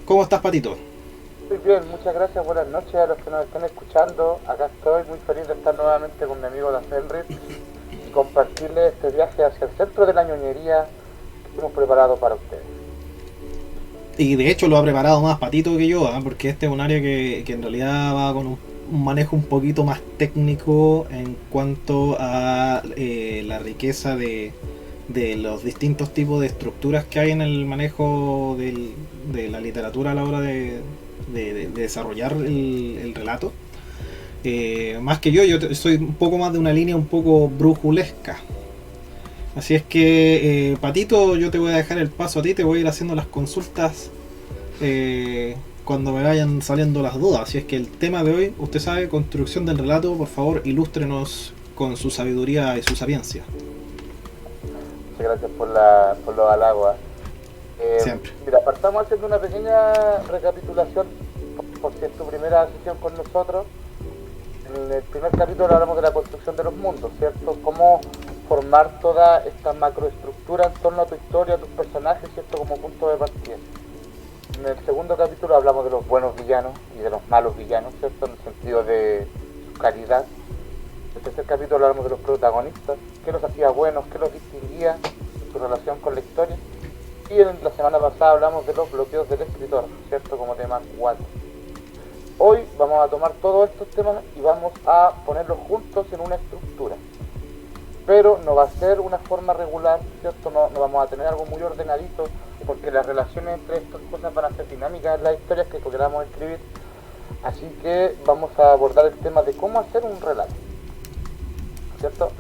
¿Cómo estás, Patito? Muy bien, muchas gracias, buenas noches a los que nos están escuchando. Acá estoy muy feliz de estar nuevamente con mi amigo La Fenris y compartirles este viaje hacia el centro de la ñoñería que hemos preparado para ustedes. Y de hecho lo ha preparado más Patito que yo, ¿eh? Porque este es un área que en realidad va con un manejo un poquito más técnico en cuanto a la riqueza de los distintos tipos de estructuras que hay en el manejo de la literatura a la hora de desarrollar el relato. Más que yo soy un poco más de una línea un poco brujulesca. Así es que, Patito, yo te voy a dejar el paso a ti, te voy a ir haciendo las consultas cuando me vayan saliendo las dudas. Así es que el tema de hoy, usted sabe, construcción del relato, por favor, ilústrenos con su sabiduría y su sapiencia. Muchas gracias por los halagos. Siempre. Mira, partamos haciendo una pequeña recapitulación por si es tu primera sesión con nosotros. En el primer capítulo hablamos de la construcción de los mundos, ¿cierto? Cómo formar toda esta macroestructura en torno a tu historia, a tus personajes, ¿cierto? Como punto de partida. En el segundo capítulo hablamos de los buenos villanos y de los malos villanos, ¿cierto? En el sentido de su calidad. En el tercer capítulo hablamos de los protagonistas, qué los hacía buenos, qué los distinguía, su relación con la historia. Y en la semana pasada hablamos de los bloqueos del escritor, ¿cierto? Como tema 4. Hoy vamos a tomar todos estos temas y vamos a ponerlos juntos en una estructura. Pero no va a ser una forma regular, ¿cierto? No vamos a tener algo muy ordenadito, porque las relaciones entre estas cosas van a ser dinámicas en las historias que queramos escribir. Así que vamos a abordar el tema de cómo hacer un relato, ¿cierto?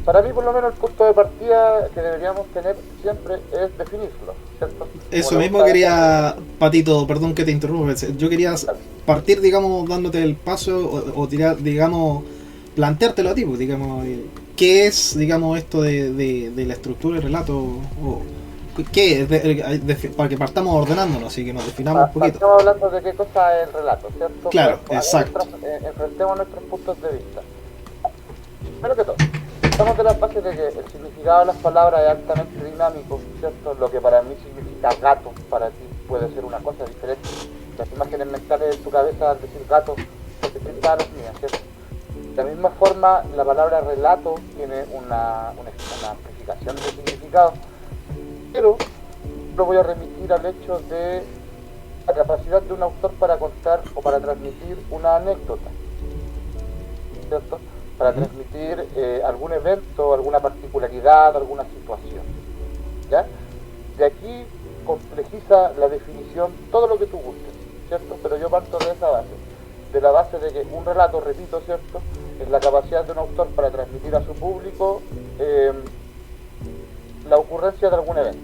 Para mí, por lo menos, el punto de partida que deberíamos tener siempre es definirlo, ¿cierto? Eso mismo quería, Patito, perdón que te interrumpa. Yo quería partir, digamos, dándote el paso o tirar, digamos, planteártelo a ti, pues, digamos, ¿qué es, digamos, esto de la estructura del relato? O, ¿qué es? Para que partamos ordenándonos, así que nos definamos un poquito. Estamos hablando de qué cosa es el relato, ¿cierto? Claro, Pues, exacto. enfrentemos nuestros puntos de vista. Primero que todo, estamos de la base de que el significado de las palabras es altamente dinámico, ¿cierto? Lo que para mí significa gato, para ti puede ser una cosa diferente. Las imágenes mentales de tu cabeza al decir gato son distintas a las mías, ¿cierto? De la misma forma, la palabra relato tiene una amplificación de significado, pero lo voy a remitir al hecho de la capacidad de un autor para contar o para transmitir una anécdota, ¿cierto? Para transmitir algún evento, alguna particularidad, alguna situación, ¿ya? De aquí complejiza la definición todo lo que tú gustes, ¿cierto? Pero yo parto de esa base, de la base de que un relato, repito, ¿cierto?, es la capacidad de un autor para transmitir a su público la ocurrencia de algún evento,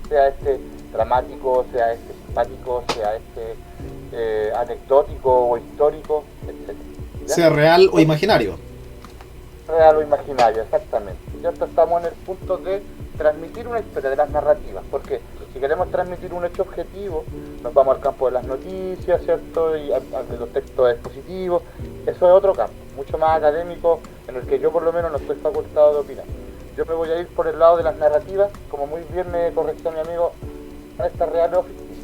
sea este dramático, sea este simpático, sea este anecdótico o histórico, etc. ¿Ya? Sea real o imaginario. Real o imaginario, exactamente. ¿Cierto? Estamos en el punto de transmitir una historia, de las narrativas, porque si queremos transmitir un hecho objetivo, nos vamos al campo de las noticias, ¿cierto? Y de los textos expositivos. Eso es otro campo, mucho más académico, en el que yo por lo menos no estoy facultado de opinar. Yo me voy a ir por el lado de las narrativas, como muy bien me corrigió mi amigo, esta real o ficticia.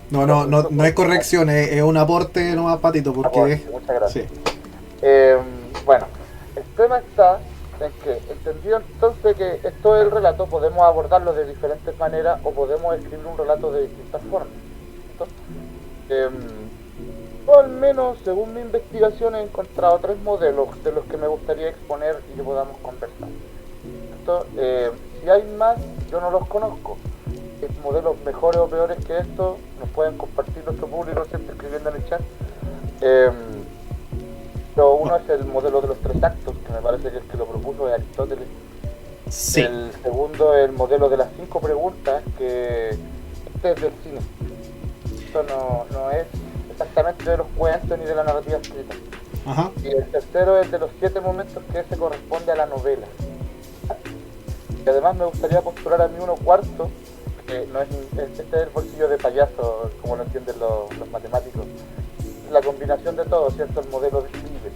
No es corrección, es un aporte nomás, Patito, porque Muchas gracias. sí. Bueno, el tema está en que, entendido entonces que esto es el relato, podemos abordarlo de diferentes maneras o podemos escribir un relato de distintas formas, ¿cierto? Yo al menos, según mi investigación, he encontrado 3 modelos de los que me gustaría exponer y que podamos conversar, ¿cierto? Si hay más, yo no los conozco. Modelos mejores o peores que estos nos pueden compartir nuestro público siempre escribiendo en el chat. Pero uno es el modelo de los 3 actos, que me parece que el que lo propuso es Aristóteles. Sí. El segundo es el modelo de las 5 preguntas, que este es del cine. Esto no es exactamente de los cuentos ni de la narrativa escrita. Ajá. Y el tercero es de los 7 momentos, que ese corresponde a la novela. Y además me gustaría postular a mí uno cuarto, que no es, este es el bolsillo de payaso, como lo entienden los matemáticos. La combinación de todo, ¿cierto? El modelo de Steve,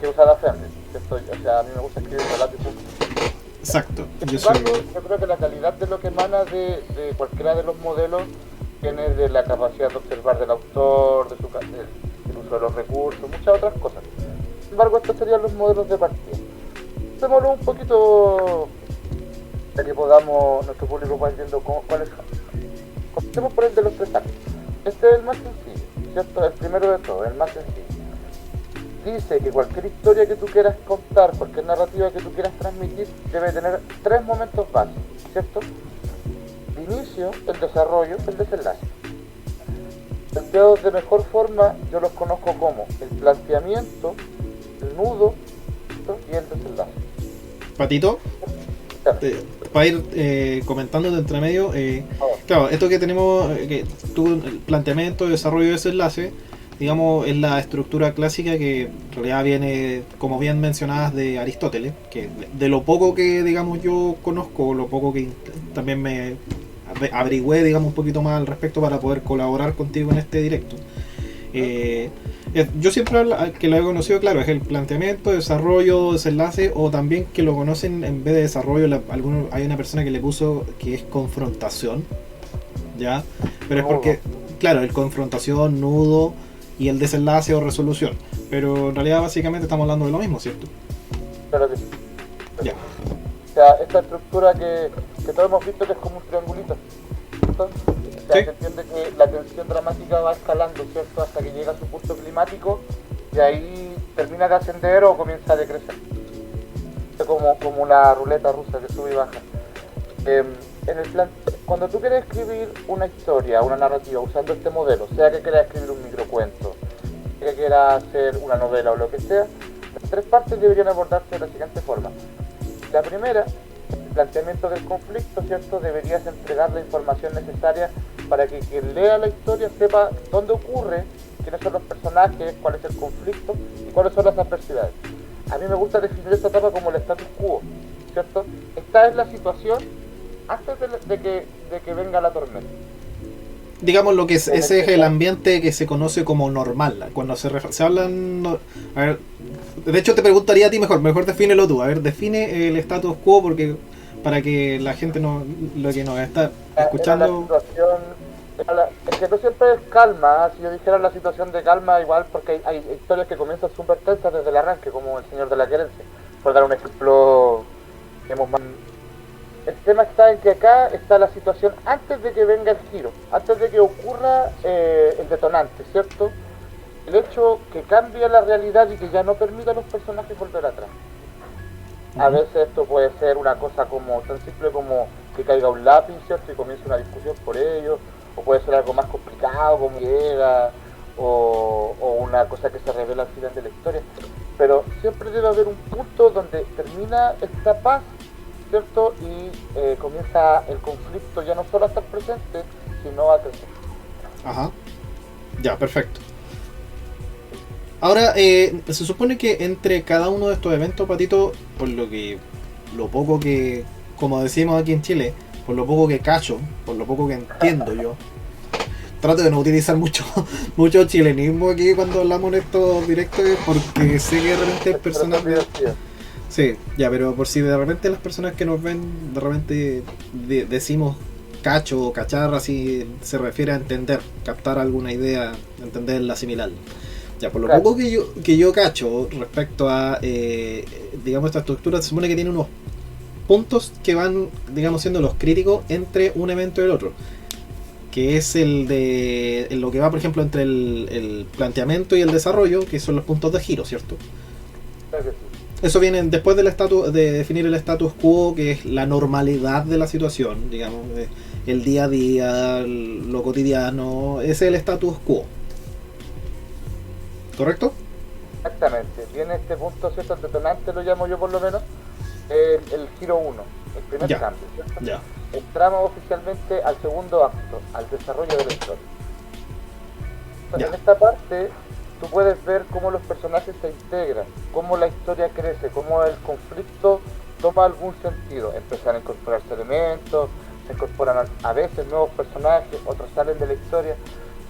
que usa la Fenris, ¿cierto? O sea, a mí me gusta escribir relato y punto. Exacto. Sin embargo, yo creo que la calidad de lo que emana de cualquiera de los modelos viene de la capacidad de observar del autor, del uso de los recursos, muchas otras cosas. Sin embargo, estos serían los modelos de partida. Hacémoslo un poquito para que podamos, nuestro público pueda entiendo cuáles son. Comencemos por el de los 3 actos. Este es el más sencillo, ¿cierto? El primero de todos, el más sencillo. Dice que cualquier historia que tú quieras contar, cualquier narrativa que tú quieras transmitir, debe tener 3 momentos básicos, ¿cierto? El inicio, el desarrollo, el desenlace. Planteados de mejor forma, yo los conozco como el planteamiento, el nudo, ¿cierto? Y el desenlace. Patito, para ir comentando de entre medio, claro, esto que tenemos, que tú, el planteamiento, desarrollo y desenlace, digamos, es la estructura clásica que en realidad viene, como bien mencionadas, de Aristóteles, que de lo poco que, digamos, yo conozco, lo poco que también me averigüé, digamos, un poquito más al respecto para poder colaborar contigo en este directo. Yo siempre que lo he conocido, claro, es el planteamiento, desarrollo, desenlace, o también que lo conocen en vez de desarrollo, hay una persona que le puso que es confrontación, ¿ya? Pero es porque, claro, el confrontación, nudo y el desenlace o resolución, pero en realidad básicamente estamos hablando de lo mismo, ¿cierto? Claro que sí. Ya. O sea, esta estructura que todos hemos visto que es como un triangulito, ¿cierto? O sea, se entiende que la tensión dramática va escalando, ¿cierto? Hasta que llega a su punto climático y ahí termina de ascender o comienza a decrecer. Es como una ruleta rusa que sube y baja. En el plan, cuando tú quieres escribir una historia, una narrativa usando este modelo, sea que quieras escribir un microcuento, sea que quieras hacer una novela o lo que sea, las 3 partes deberían abordarse de la siguiente forma. La primera, el planteamiento del conflicto, ¿cierto? Deberías entregar la información necesaria para que quien lea la historia sepa dónde ocurre, quiénes son los personajes, cuál es el conflicto y cuáles son las adversidades. A mí me gusta definir esta etapa como el status quo, ¿cierto? Esta es la situación antes de que venga la tormenta. Digamos lo que ese es el ambiente que se conoce como normal. Cuando se hablan... A ver, de hecho te preguntaría a ti mejor defínelo tú. A ver, define el status quo porque para que la gente lo que nos está escuchando... Es que no siempre es calma. Si yo dijera la situación de calma, igual, porque hay historias que comienzan súper tensas desde el arranque, como El Señor de la Querencia, por dar un ejemplo, digamos, más... El tema está en que acá está la situación antes de que venga el giro, antes de que ocurra el detonante, ¿cierto? El hecho que cambia la realidad y que ya no permite a los personajes volver atrás. A veces esto puede ser una cosa como tan simple como que caiga un lápiz, ¿cierto? Y comienza una discusión por ello, o puede ser algo más complicado como llega, o una cosa que se revela al final de la historia. Pero siempre debe haber un punto donde termina esta paz, ¿cierto? Y comienza el conflicto ya no solo a estar presente, sino a crecer. Ajá. Ya, perfecto. Ahora, se supone que entre cada uno de estos eventos, Patito, por lo poco que, como decimos aquí en Chile, por lo poco que cacho, por lo poco que entiendo yo, trato de no utilizar mucho chilenismo aquí cuando hablamos en estos directos, porque sé que de repente hay personas... Sí, ya, pero por si de repente las personas que nos ven, de repente decimos cacho o cacharra, así se refiere a entender, captar alguna idea, entenderla, asimilarla. Ya, por lo poco que yo cacho respecto a, digamos, esta estructura, se supone que tiene unos puntos que van, digamos, siendo los críticos entre un evento y el otro. Que es lo que va, por ejemplo, entre el planteamiento y el desarrollo, que son los puntos de giro, ¿cierto? Eso viene después de definir el status quo, que es la normalidad de la situación, digamos, el día a día, lo cotidiano, ese es el status quo. ¿Correcto? Exactamente. Viene este punto, ¿cierto? El detonante lo llamo yo por lo menos, el giro 1, el primer cambio, ¿cierto? Ya. Entramos oficialmente al segundo acto, al desarrollo de la historia. En esta parte tú puedes ver cómo los personajes se integran, cómo la historia crece, cómo el conflicto toma algún sentido. Empiezan a incorporarse elementos, se incorporan a veces nuevos personajes, otros salen de la historia,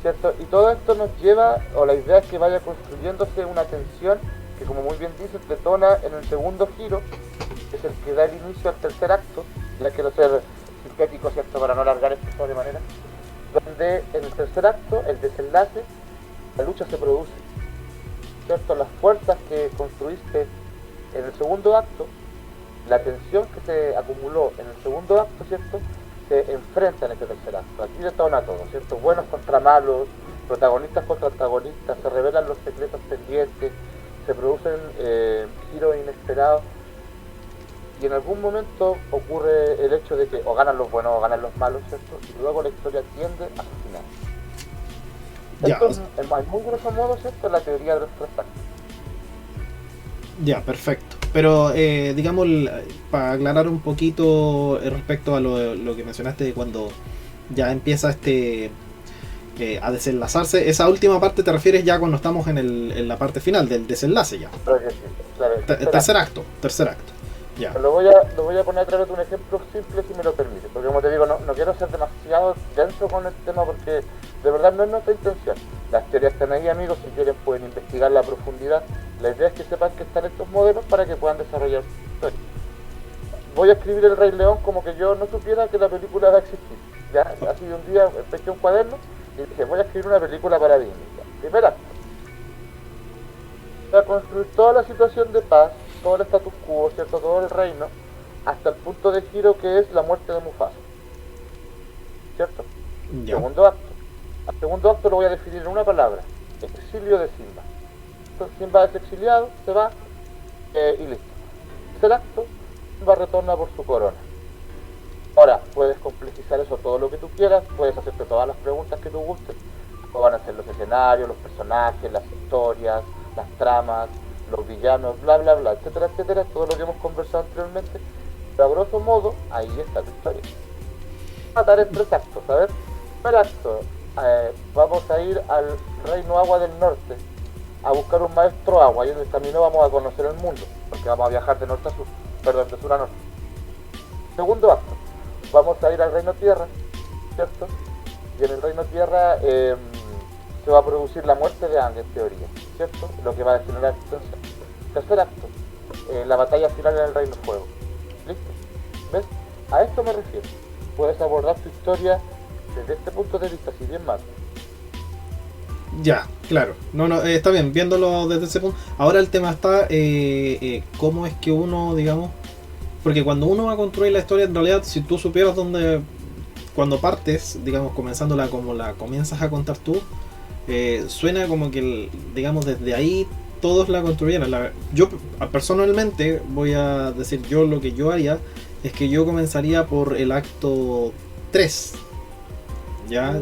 ¿cierto? Y todo esto nos lleva, o la idea es que vaya construyéndose una tensión que, como muy bien dices, detona en el segundo giro, es el que da el inicio al tercer acto, ya quiero ser sintético, ¿cierto?, para no alargar esto de manera, donde en el tercer acto, el desenlace, la lucha se produce, ¿cierto? Las fuerzas que construiste en el segundo acto, la tensión que se acumuló en el segundo acto, ¿cierto?, se enfrentan en este tercer acto. Aquí detona todo, ¿cierto? Buenos contra malos, protagonistas contra antagonistas, se revelan los secretos pendientes, se producen giros inesperados, y en algún momento ocurre el hecho de que o ganan los buenos o ganan los malos, ¿cierto? Y luego la historia tiende a su final. Ya, Esto en muy grosso modo, ¿cierto?, es la teoría de los tres actos. ya, perfecto. Pero, digamos, para aclarar un poquito respecto a lo que mencionaste de cuando ya empieza a desenlazarse, esa última parte te refieres ya cuando estamos en la parte final del desenlace ya. Claro que sí, claro, Tercer acto. Ya. Lo voy a poner a través de un ejemplo simple, si me lo permite, porque como te digo, no quiero ser demasiado denso con el tema, porque de verdad no es nuestra intención. Las teorías están ahí, amigos, si quieren pueden investigar la profundidad. La idea es que sepan que están estos modelos para que puedan desarrollar su historia. Voy a escribir El Rey León como que yo no supiera que la película va a existir. Ya, así de un día pesqué un cuaderno y dije, voy a escribir una película para Disney. Primer acto. Voy a construir toda la situación de paz, todo el status quo, ¿cierto?, todo el reino, hasta el punto de giro que es la muerte de Mufasa, ¿cierto? Ya. Segundo acto. Al segundo acto lo voy a definir en una palabra: exilio de Simba. Entonces Simba es exiliado, se va y listo. Tercer acto, Simba retorna por su corona. Ahora, puedes complejizar eso todo lo que tú quieras, puedes hacerte todas las preguntas que tú gustes. ¿Cómo van a ser los escenarios, los personajes, las historias, las tramas, los villanos, bla bla bla, etcétera, etcétera, todo lo que hemos conversado anteriormente? Pero a grosso modo, ahí está tu historia. Matar en tres actos, ¿sabes? Primer acto, vamos a ir al Reino Agua del Norte a buscar un maestro agua, y en el camino vamos a conocer el mundo, porque vamos a viajar de norte a sur, perdón, de sur a norte. Segundo acto, vamos a ir al Reino Tierra, ¿cierto? Y en el Reino Tierra se va a producir la muerte de Aang, en teoría, ¿cierto? Lo que va a generar tensión. Tercer acto, la batalla final en el Reino Fuego. ¿Listo? ¿Ves? A esto me refiero. Puedes abordar tu historia desde este punto de vista, si bien mal. Ya, claro. No, está bien, viéndolo desde ese punto. Ahora el tema está, cómo es que uno, digamos, porque cuando uno va a construir la historia, en realidad, si tú supieras dónde, cuando partes, digamos, comenzándola como la comienzas a contar tú, suena como que, digamos, desde ahí todos la construyeran. Yo personalmente voy a decir, yo lo que yo haría es que yo comenzaría por el acto 3. ¿Ya?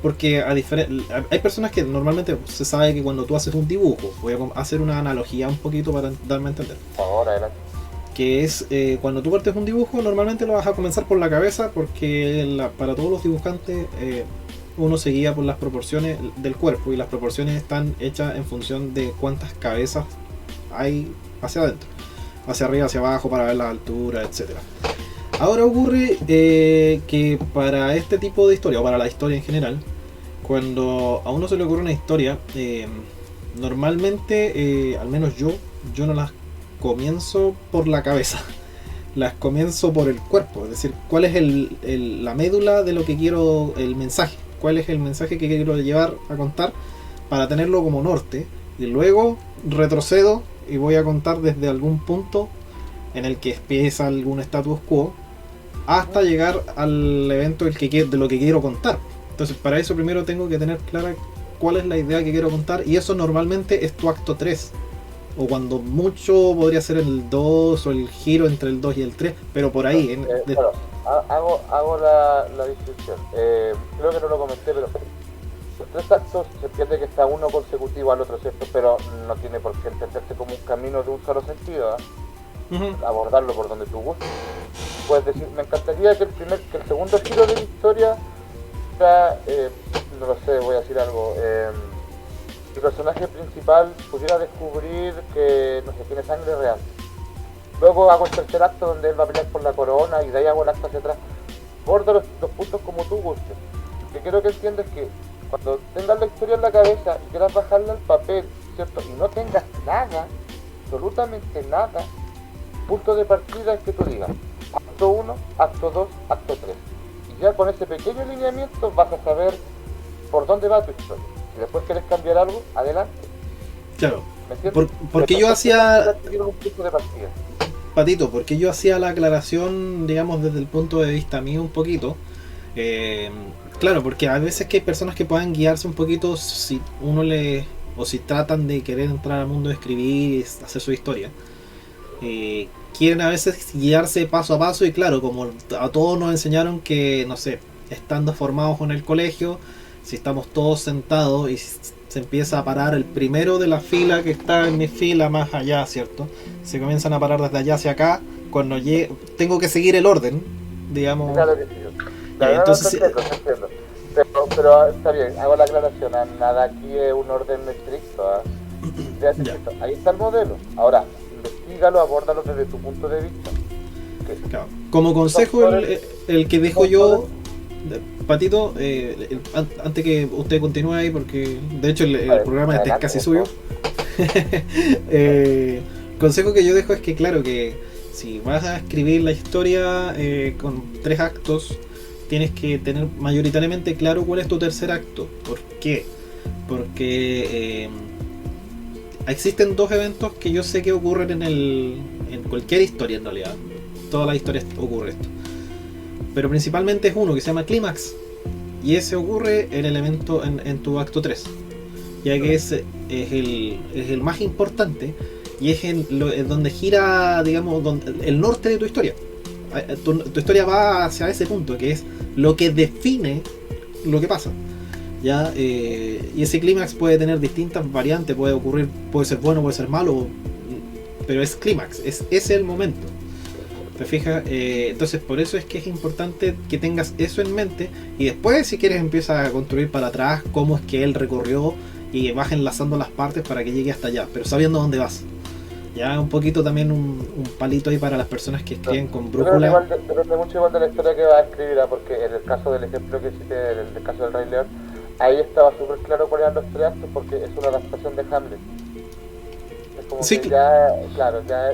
Porque hay personas que normalmente se sabe que cuando tú haces un dibujo, voy a hacer una analogía un poquito para darme a entender. Ahora, adelante. Que es cuando tú partes un dibujo, normalmente lo vas a comenzar por la cabeza, porque para todos los dibujantes uno se guía por las proporciones del cuerpo, y las proporciones están hechas en función de cuántas cabezas hay hacia adentro, hacia arriba, hacia abajo, para ver las alturas, etcétera. Ahora ocurre que para este tipo de historia, o para la historia en general, cuando a uno se le ocurre una historia, normalmente, al menos yo no las comienzo por la cabeza, las comienzo por el cuerpo. Es decir, cuál es la médula de lo que quiero, el mensaje, cuál es el mensaje que quiero llevar a contar para tenerlo como norte, y luego retrocedo y voy a contar desde algún punto en el que empieza algún status quo hasta llegar al evento de lo que quiero contar. Entonces, para eso primero tengo que tener clara cuál es la idea que quiero contar, y eso normalmente es tu acto 3, o cuando mucho podría ser el 2 o el giro entre el 2 y el 3, pero por ahí. Bueno, hago la distinción. Creo que no lo comenté, pero los tres actos se entiende que está uno consecutivo al otro, ¿cierto? Pero no tiene por qué entenderse como un camino de un solo sentido, ¿eh? Abordarlo por donde tú gustes. Puedes decir, me encantaría que el segundo giro de la historia sea, no lo sé, voy a decir algo, el personaje principal pudiera descubrir que, no sé, tiene sangre real. Luego hago el tercer acto donde él va a pelear por la corona, y de ahí hago el acto hacia atrás. Bordo los puntos como tú gustes. Lo que quiero que entiendas es que cuando tengas la historia en la cabeza y quieras bajarla al papel, ¿cierto? Y no tengas nada, absolutamente nada, punto de partida es que tú digas acto 1, acto 2, acto 3. Y ya con ese pequeño lineamiento vas a saber por dónde va tu historia. Si después quieres cambiar algo, adelante. Claro. ¿Me entiendes? Porque yo hacía, un punto de partida. Patito, porque yo hacía la aclaración, digamos, desde el punto de vista mío un poquito. Claro, porque a veces que hay personas que puedan guiarse un poquito si uno le... o si tratan de querer entrar al mundo de escribir y hacer su historia. Quieren a veces guiarse paso a paso y claro, como a todos nos enseñaron que, no sé, estando formados en el colegio, si estamos todos sentados y se empieza a parar el primero de la fila que está en mi fila más allá, ¿cierto? Se comienzan a parar desde allá hacia acá, cuando tengo que seguir el orden, digamos. Claro que sí. Entonces, no, entiendo. Pero está bien, hago la aclaración, nada aquí es un orden estricto. Ya. Ahí está el modelo. Ahora, investígalo, abórdalo desde tu punto de vista. Claro. Como consejo, el que dejo yo, Patito, antes que usted continúe ahí, porque de hecho el programa este es casi suyo. Consejo que yo dejo es que, claro, que si vas a escribir la historia con 3 actos, tienes que tener mayoritariamente claro cuál es tu tercer acto. ¿Por qué? Porque existen 2 eventos que yo sé que ocurren en cualquier historia en realidad. Todas las historias ocurre esto. Pero principalmente es uno que se llama clímax. Y ese ocurre en el evento en tu acto 3. Ya que es el más importante y es en donde gira, digamos, el norte de tu historia. Tu historia va hacia ese punto, que es lo que define lo que pasa. ¿Ya? Y ese clímax puede tener distintas variantes, puede ser bueno, puede ser malo, pero es clímax, es el momento. ¿Te fijas? Entonces por eso es que es importante que tengas eso en mente y después si quieres empieza a construir para atrás cómo es que él recorrió y vas enlazando las partes para que llegue hasta allá, pero sabiendo dónde vas. Ya un poquito también un palito ahí para las personas que escriben con brújula. Depende mucho igual de la historia que vas a escribir, porque en el caso del ejemplo que cité, en el caso del Rey León, ahí estaba súper claro cuáles eran los 3 actos porque es una adaptación de Hamlet. Es como sí, que ya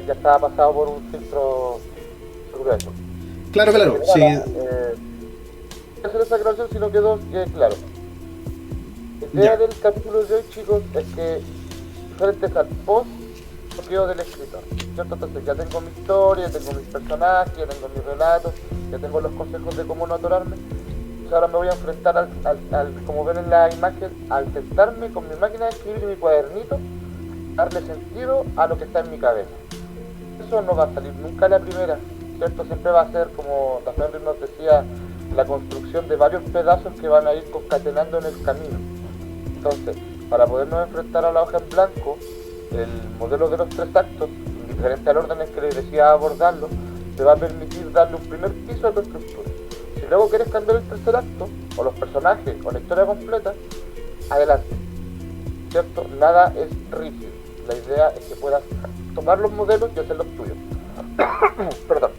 estaba pasado por un filtro grueso. Claro. Sí. Hacer esa aclaración si no quedó claro. La idea del capítulo de hoy, chicos, es que diferentes al post bloqueo del escritor, ¿cierto? Entonces ya tengo mi historia, ya tengo mis personajes, ya tengo mis relatos, ya tengo los consejos de cómo no atorarme. Entonces ahora me voy a enfrentar al como ven en la imagen, al sentarme con mi máquina de escribir y mi cuadernito, darle sentido a lo que está en mi cabeza. Eso no va a salir nunca a la primera, ¿cierto? Siempre va a ser, como Henry nos decía, la construcción de varios pedazos que van a ir concatenando en el camino. Entonces, para podernos enfrentar a la hoja en blanco, el modelo de los 3 actos, indiferente al orden en que les decía abordarlo, te va a permitir darle un primer piso a tu estructura. Si luego quieres cambiar el tercer acto, o los personajes, o la historia completa, adelante. ¿Cierto? Nada es rígido. La idea es que puedas tomar los modelos y hacer los tuyos. Perdón.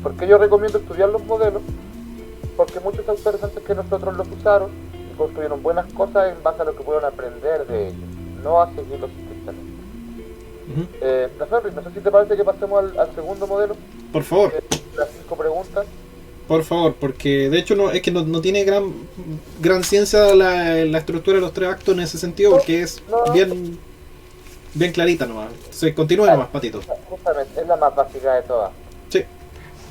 ¿Por qué yo recomiendo estudiar los modelos? Porque muchos autores antes que nosotros los usaron y construyeron buenas cosas en base a lo que pudieron aprender de ellos, no a seguirlos estrictamente. Henry, no sé si te parece que pasemos al segundo modelo. Por favor. Las 5 preguntas. Por favor, porque de hecho no tiene gran ciencia la estructura de los 3 actos en ese sentido, porque es bien clarita nomás. Se continúa nomás, Patito. Justamente, es la más básica de todas. Sí.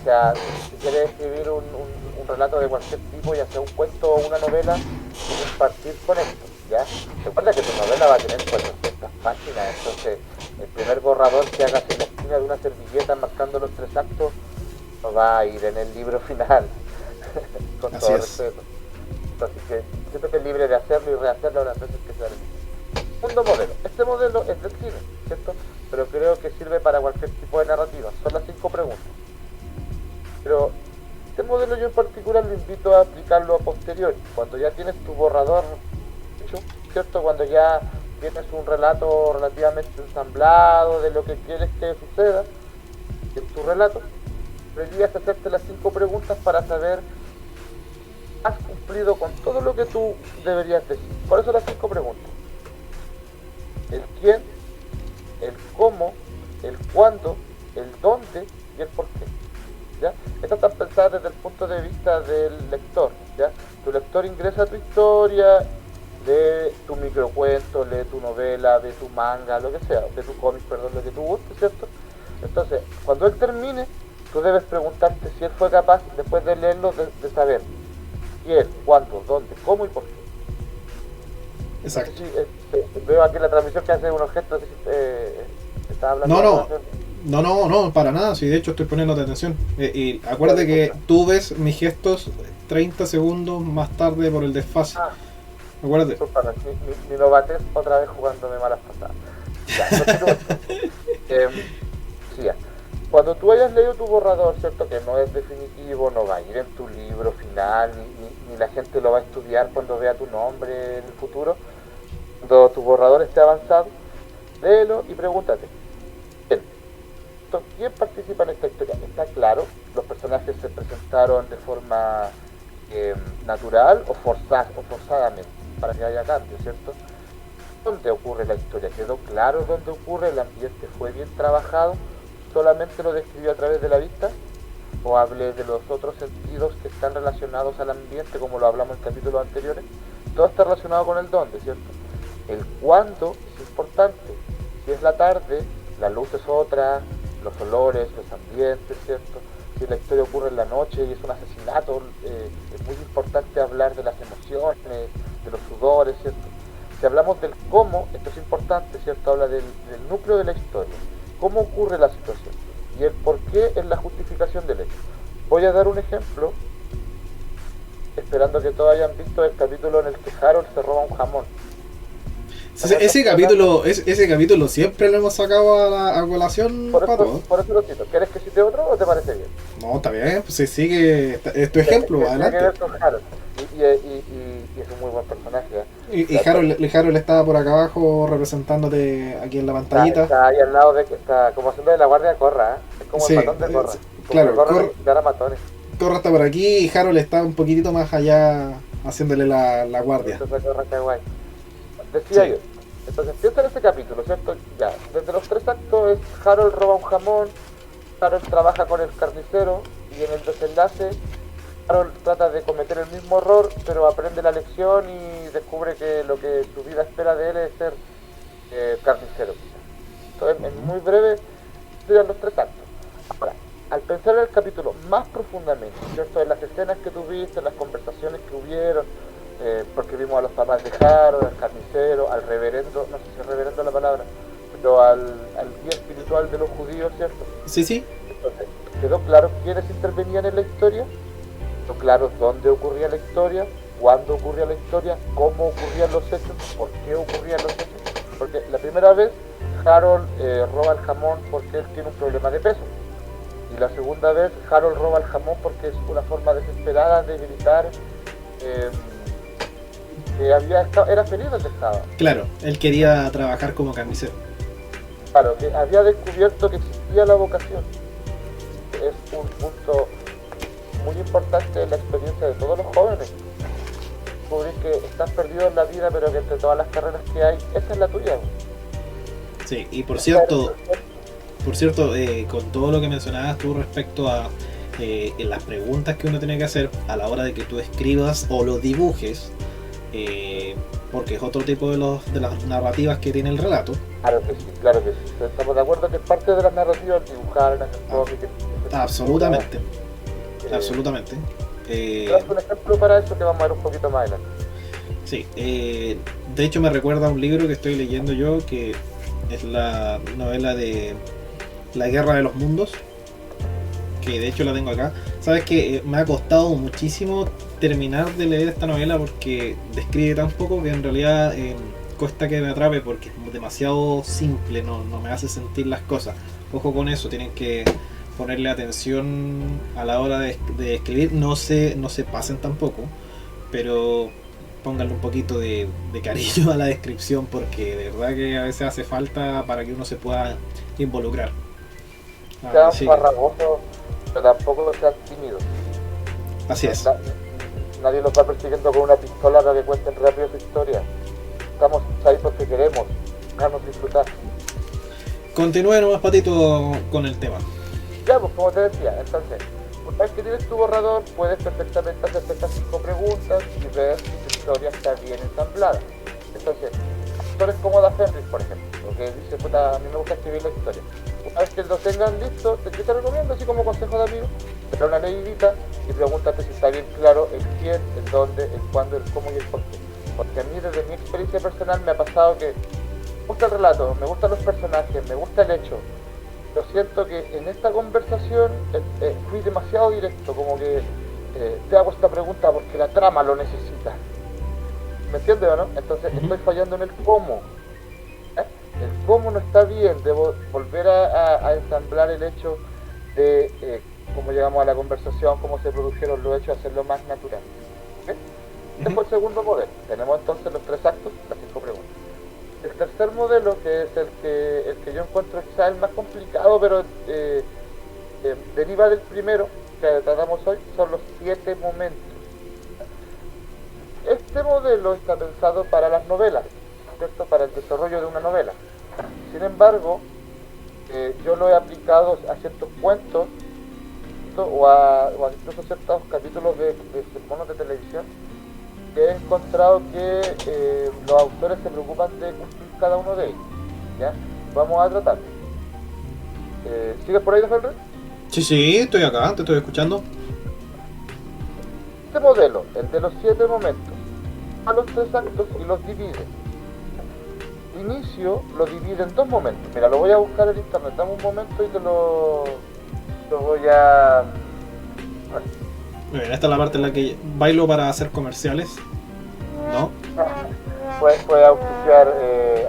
O sea, si quieres escribir un relato de cualquier tipo, ya sea un cuento o una novela, tienes que partir con esto, ¿ya? Recuerda que tu novela va a tener 400 páginas, entonces el primer borrador que hagas en la esquina de una servilleta marcando los 3 actos no va a ir en el libro final. Con así todo es. respeto. Así que siento que es libre de hacerlo y rehacerlo las veces que sea. Segundo modelo. Este modelo es del cine, ¿cierto? Pero creo que sirve para cualquier tipo de narrativa. Son las 5 preguntas. Pero este modelo yo en particular lo invito a aplicarlo a posteriori. Cuando ya tienes tu borrador hecho, ¿cierto? Cuando ya tienes un relato relativamente ensamblado de lo que quieres que suceda en tu relato, deberías hacerte las 5 preguntas para saber has cumplido con todo lo que tú deberías decir. ¿Cuáles son las 5 preguntas? El quién, el cómo, el cuándo el dónde y el por qué. ¿Ya? Estas están pensadas desde el punto de vista del lector. ¿Ya? Tu lector ingresa a tu historia, lee tu microcuento, lee tu novela, ve tu manga, lo que sea, de tu cómic, perdón, lo que tú guste, ¿cierto? Entonces, cuando él termine, tú debes preguntarte si él fue capaz, después de leerlo, de saber quién, cuándo, dónde, cómo y por qué. Exacto. Sí, veo aquí en la transmisión que hace unos gestos, está hablando. No, para nada, si de hecho estoy poniendo atención. Y acuérdate que tú ves mis gestos 30 segundos más tarde por el desfase. Acuérdate. Disculpa, mi novatez otra vez jugándome malas pasadas. Ya, sí, ya. Cuando tú hayas leído tu borrador, ¿cierto? Que no es definitivo, no va a ir en tu libro final, ni la gente lo va a estudiar cuando vea tu nombre en el futuro. Cuando tu borrador esté avanzado, léelo y pregúntate, ¿quién participa en esta historia? ¿Está claro? ¿Los personajes se presentaron de forma natural o forzadamente para que haya cambio, ¿cierto? ¿Dónde ocurre la historia? ¿Quedó claro dónde ocurre? ¿El ambiente fue bien trabajado? ¿Solamente lo describió a través de la vista? ¿O hablé de los otros sentidos que están relacionados al ambiente, como lo hablamos en capítulos anteriores? Todo está relacionado con el dónde, ¿cierto? El cuándo es importante. Si es la tarde, la luz es otra, los olores, los ambientes, ¿cierto? Si la historia ocurre en la noche y es un asesinato, es muy importante hablar de las emociones, de los sudores, ¿cierto? Si hablamos del cómo, esto es importante, ¿cierto? Habla del núcleo de la historia, cómo ocurre la situación y el por qué es la justificación del hecho. Voy a dar un ejemplo, esperando que todos hayan visto el capítulo en el que Harold se roba un jamón. Ese capítulo siempre lo hemos sacado a colación, Pato. Por eso lo cito. ¿Quieres que cite otro o te parece bien? No, está bien, pues se sigue, es tu ejemplo, adelante. Tiene que ver con Harold. Y es un muy buen personaje. Y Harold estaba por acá abajo representándote aquí en la pantallita. Está ahí al lado de que está como haciendo de la guardia de Corra, ¿eh? Es como sí, el matón de Corra. Claro, Corra matones. Corra está por aquí y Harold está un poquitito más allá haciéndole la guardia. Entonces, Corra está guay. Decía Sí. yo. Entonces piensa en este capítulo, ¿cierto? Ya, desde los 3 actos es Harold roba un jamón, Harold trabaja con el carnicero y en el desenlace Harold trata de cometer el mismo error, pero aprende la lección y descubre que lo que su vida espera de él es ser carnicero. Entonces, en muy breve, serían los 3 actos. Ahora, al pensar en el capítulo más profundamente, ¿cierto? En las escenas que tuviste, en las conversaciones que hubieron, porque vimos a los papás de Harold, al carnicero, al reverendo, no sé si es reverendo la palabra, pero al guía espiritual de los judíos, ¿cierto? Sí. Entonces, ¿quedó claro quiénes intervenían en la historia? ¿Quedó claro dónde ocurría la historia? ¿Cuándo ocurría la historia? ¿Cómo ocurrían los hechos? ¿Por qué ocurrían los hechos? Porque la primera vez Harold roba el jamón porque él tiene un problema de peso. Y la segunda vez Harold roba el jamón porque es una forma desesperada de gritar que era feliz donde estaba. Claro, él quería trabajar como carnicero. Claro, que había descubierto que existía la vocación. Es un punto muy importante en la experiencia de todos los jóvenes. Descubrir que estás perdido en la vida, pero que entre todas las carreras que hay, esa es la tuya. Sí, y por cierto, con todo lo que mencionabas tú respecto a las preguntas que uno tiene que hacer a la hora de que tú escribas o lo dibujes, porque es otro tipo de las narrativas que tiene el relato. Claro que sí. Estamos de acuerdo que es parte de las narrativas dibujar, hacer cómics. Absolutamente. Es un ejemplo para eso que vamos a ver un poquito más adelante. Sí, de hecho me recuerda a un libro que estoy leyendo yo, que es la novela de La Guerra de los Mundos, que de hecho la tengo acá. Sabes que me ha costado muchísimo terminar de leer esta novela porque describe tan poco que en realidad cuesta que me atrape porque es demasiado simple, no me hace sentir las cosas. Ojo con eso, tienen que ponerle atención a la hora de escribir, no se pasen tampoco, pero pónganle un poquito de cariño a la descripción porque de verdad que a veces hace falta para que uno se pueda involucrar. Sean farragosos, pero tampoco sean tímidos. Así es. Nadie los va persiguiendo con una pistola para que cuenten rápido su historia. Estamos ahí porque queremos, dejarnos disfrutar. Continúe nomás, Patito, con el tema. Ya, pues como te decía, entonces, una vez que tienes tu borrador, puedes perfectamente hacerte estas 5 preguntas y ver si tu historia está bien ensamblada. Entonces, actores como Da Fenris, por ejemplo, que dice, puta, a mí me gusta escribir la historia. Una vez que lo tengan listo, yo te recomiendo, así como consejo de amigo, te da una leidita y pregúntate si está bien claro el quién, el dónde, el cuándo, el cómo y el por qué. Porque a mí, desde mi experiencia personal, me ha pasado que me gusta el relato, me gustan los personajes, me gusta el hecho. Yo siento que en esta conversación fui demasiado directo, como que te hago esta pregunta porque la trama lo necesita. ¿Me entiendes o no? Entonces estoy fallando en el cómo. El cómo no está bien, debo volver a ensamblar el hecho de cómo llegamos a la conversación, cómo se produjeron los hechos, hacerlo más natural. ¿Okay? Este fue el segundo modelo. Tenemos entonces los 3 actos, las 5 preguntas. El tercer modelo, que es el que yo encuentro quizás el más complicado, pero deriva del primero que tratamos hoy, son los 7 momentos. Este modelo está pensado para las novelas, ¿cierto? Para el desarrollo de una novela. Sin embargo, yo lo he aplicado a ciertos cuentos, ¿cierto? o a incluso ciertos capítulos de monos de televisión. He encontrado que los autores se preocupan de cumplir cada uno de ellos. ¿Ya? Vamos a tratar. ¿Sigues por ahí, Ferrer? Sí, estoy acá, te estoy escuchando. Este modelo, el de los 7 momentos, a los 3 actos y los divide. Inicio lo divide en 2 momentos. Mira, lo voy a buscar en internet. Dame un momento y te lo voy a... Bien, esta es la parte en la que bailo para hacer comerciales. ¿No? Puede auspiciar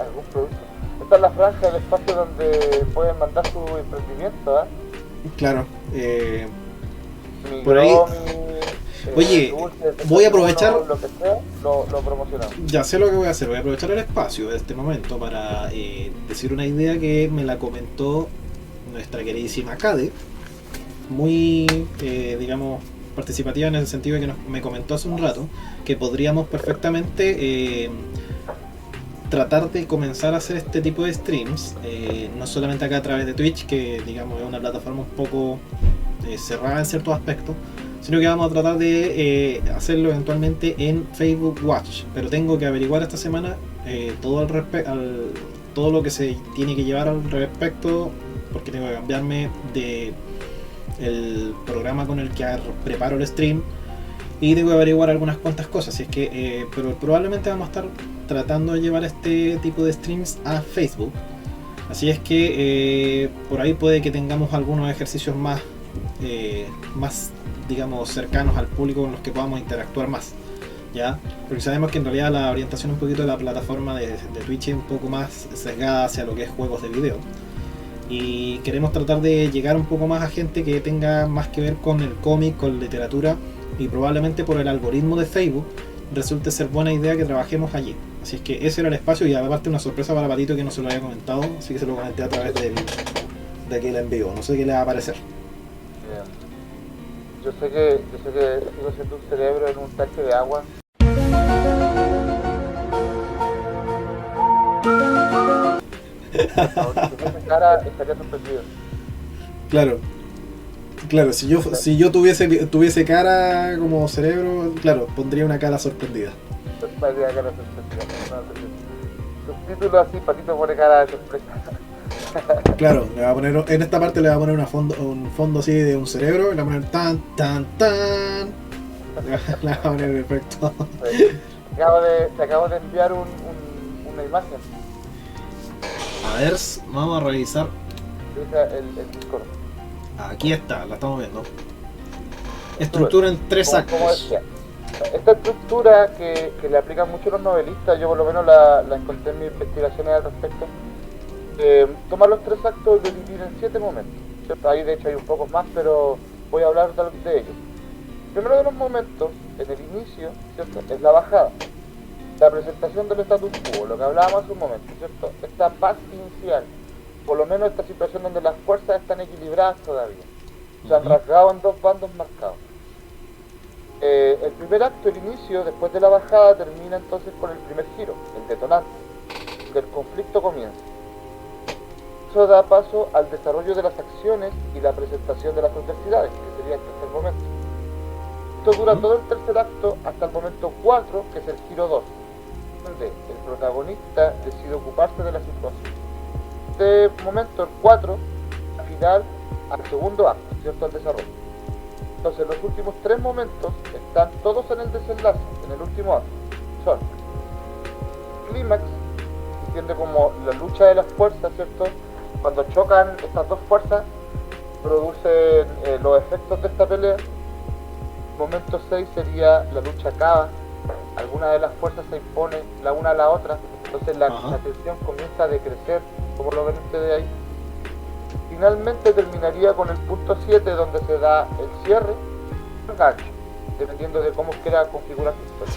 algún producto. Esta es la franja del espacio donde pueden mandar su emprendimiento, ¿eh? Claro. Mi Por ahí. Oye, dulce, voy a aprovechar. Lo que sea, lo promocionamos. Ya sé lo que voy a hacer. Voy a aprovechar el espacio de este momento para decir una idea que me la comentó nuestra queridísima Cade. Muy, digamos, participativa en el sentido de que me comentó hace un rato que podríamos perfectamente tratar de comenzar a hacer este tipo de streams, no solamente acá a través de Twitch, que digamos es una plataforma un poco cerrada en ciertos aspectos, sino que vamos a tratar de hacerlo eventualmente en Facebook Watch, pero tengo que averiguar esta semana todo lo que se tiene que llevar al respecto, porque tengo que cambiarme de el programa con el que preparo el stream y tengo que averiguar algunas cuantas cosas, así es que pero probablemente vamos a estar tratando de llevar este tipo de streams a Facebook, así es que por ahí puede que tengamos algunos ejercicios más digamos cercanos al público con los que podamos interactuar más, ya, porque sabemos que en realidad la orientación un poquito de la plataforma de Twitch es un poco más sesgada hacia lo que es juegos de video. Y queremos tratar de llegar un poco más a gente que tenga más que ver con el cómic, con literatura, y probablemente por el algoritmo de Facebook resulte ser buena idea que trabajemos allí. Así es que ese era el espacio, y aparte una sorpresa para Patito que no se lo había comentado, así que se lo comenté a través de aquel en vivo. No sé qué le va a parecer. Bien. Yo sé que sigo siendo un cerebro en un tanque de agua. Si tuviese cara, estaría sorprendido. Claro, si yo tuviese cara como cerebro, claro, pondría una cara sorprendida. Pondría cara sorprendida. Subtítulo así, Patito pone cara de sorpresa. Claro, le va a poner, en esta parte le va a poner un fondo así de un cerebro, y le va a poner tan. Le va a poner el efecto. Te acabo de enviar una imagen. A ver, vamos a revisar. El Discord. Aquí está, la estamos viendo. Estructura en 3 Como actos. decía, esta estructura que le aplican mucho los novelistas, yo por lo menos la encontré en mis investigaciones al respecto. Tomar los 3 actos y dividir en 7 momentos, ¿cierto? Ahí de hecho hay un poco más, pero voy a hablar de ellos. El primero de los momentos, en el inicio, ¿cierto?, es la bajada. La presentación del status quo, lo que hablábamos hace un momento, ¿cierto? Esta paz inicial, por lo menos esta situación donde las fuerzas están equilibradas todavía. Se han rasgado en 2 bandos marcados. El primer acto, el inicio, después de la bajada, termina entonces con el primer giro, el detonante, que el conflicto comienza. eso da paso al desarrollo de las acciones y la presentación de las adversidades, que sería el tercer momento. Esto dura todo el tercer acto hasta el momento 4, que es el giro 2, donde el protagonista decide ocuparse de la situación. Este momento, el 4, al final, al segundo acto, ¿cierto? Al desarrollo. Entonces, los últimos 3 momentos están todos en el desenlace, en el último acto. Son clímax, se entiende como la lucha de las fuerzas, ¿cierto? Cuando chocan estas dos fuerzas, producen los efectos de esta pelea. Momento 6 sería la lucha acaba, alguna de las fuerzas se impone la una a la otra, entonces la tensión comienza a decrecer, como lo ven ustedes ahí. Finalmente terminaría con el punto 7, donde se da el cierre y el gancho, dependiendo de cómo quiera configurar la historia.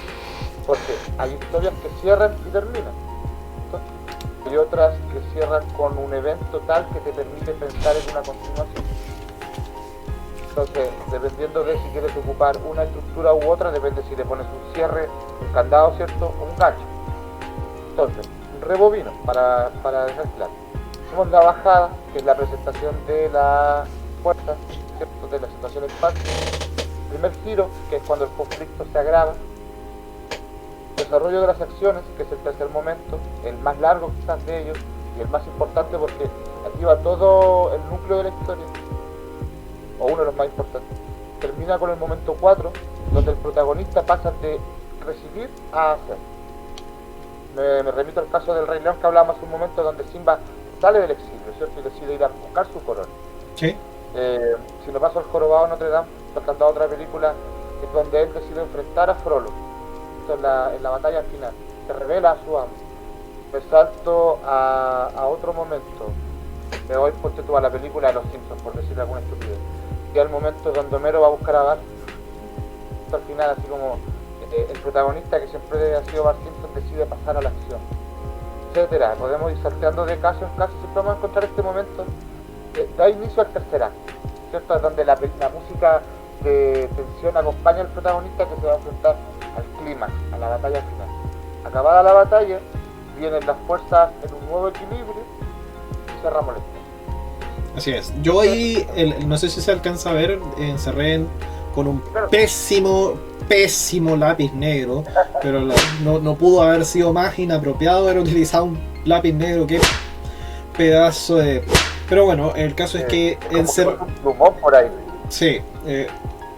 Porque hay historias que cierran y terminan, y otras que cierran con un evento tal que te permite pensar en una continuación. Entonces, dependiendo de si quieres ocupar una estructura u otra, depende si le pones un cierre, un candado, ¿cierto? O un gancho. Entonces, rebobino para dejar claro. Tenemos la bajada, que es la presentación de la fuerza, ¿cierto? De la situación en paz. Primer giro, que es cuando el conflicto se agrava. Desarrollo de las acciones, que es el tercer momento, el más largo quizás de ellos, y el más importante porque aquí va todo el núcleo de la historia, o uno de los más importantes. Termina con el momento 4, donde el protagonista pasa de recibir a hacer. Me remito al caso del Rey León que hablábamos hace un momento, donde Simba sale del exilio, ¿cierto? Y decide ir a buscar su corona. Sí. Si no paso al Jorobado de Notre Dame, tratando otra película, es donde él decide enfrentar a Frollo. Esto en la batalla final. Se revela a su amo. Me salto a otro momento. Me voy ponte tú a la película de Los Simpsons, por decirle alguna estupidez. Y al momento donde Homero va a buscar a Bart, al final, así como el protagonista, que siempre ha sido Bart Simpson, decide pasar a la acción, etcétera. Podemos ir salteando de caso en caso, siempre vamos a encontrar este momento que da inicio al tercer acto, ¿cierto? Donde la música de tensión acompaña al protagonista, que se va a enfrentar al clímax, a la batalla final. Acabada la batalla, vienen las fuerzas en un nuevo equilibrio y cerramos la historia. Así es. Yo ahí, no sé si se alcanza a ver, encerré con un pésimo lápiz negro, pero no pudo haber sido más inapropiado haber utilizado un lápiz negro. Qué pedazo de... Pero bueno, el caso es que encerré... por ahí. Sí,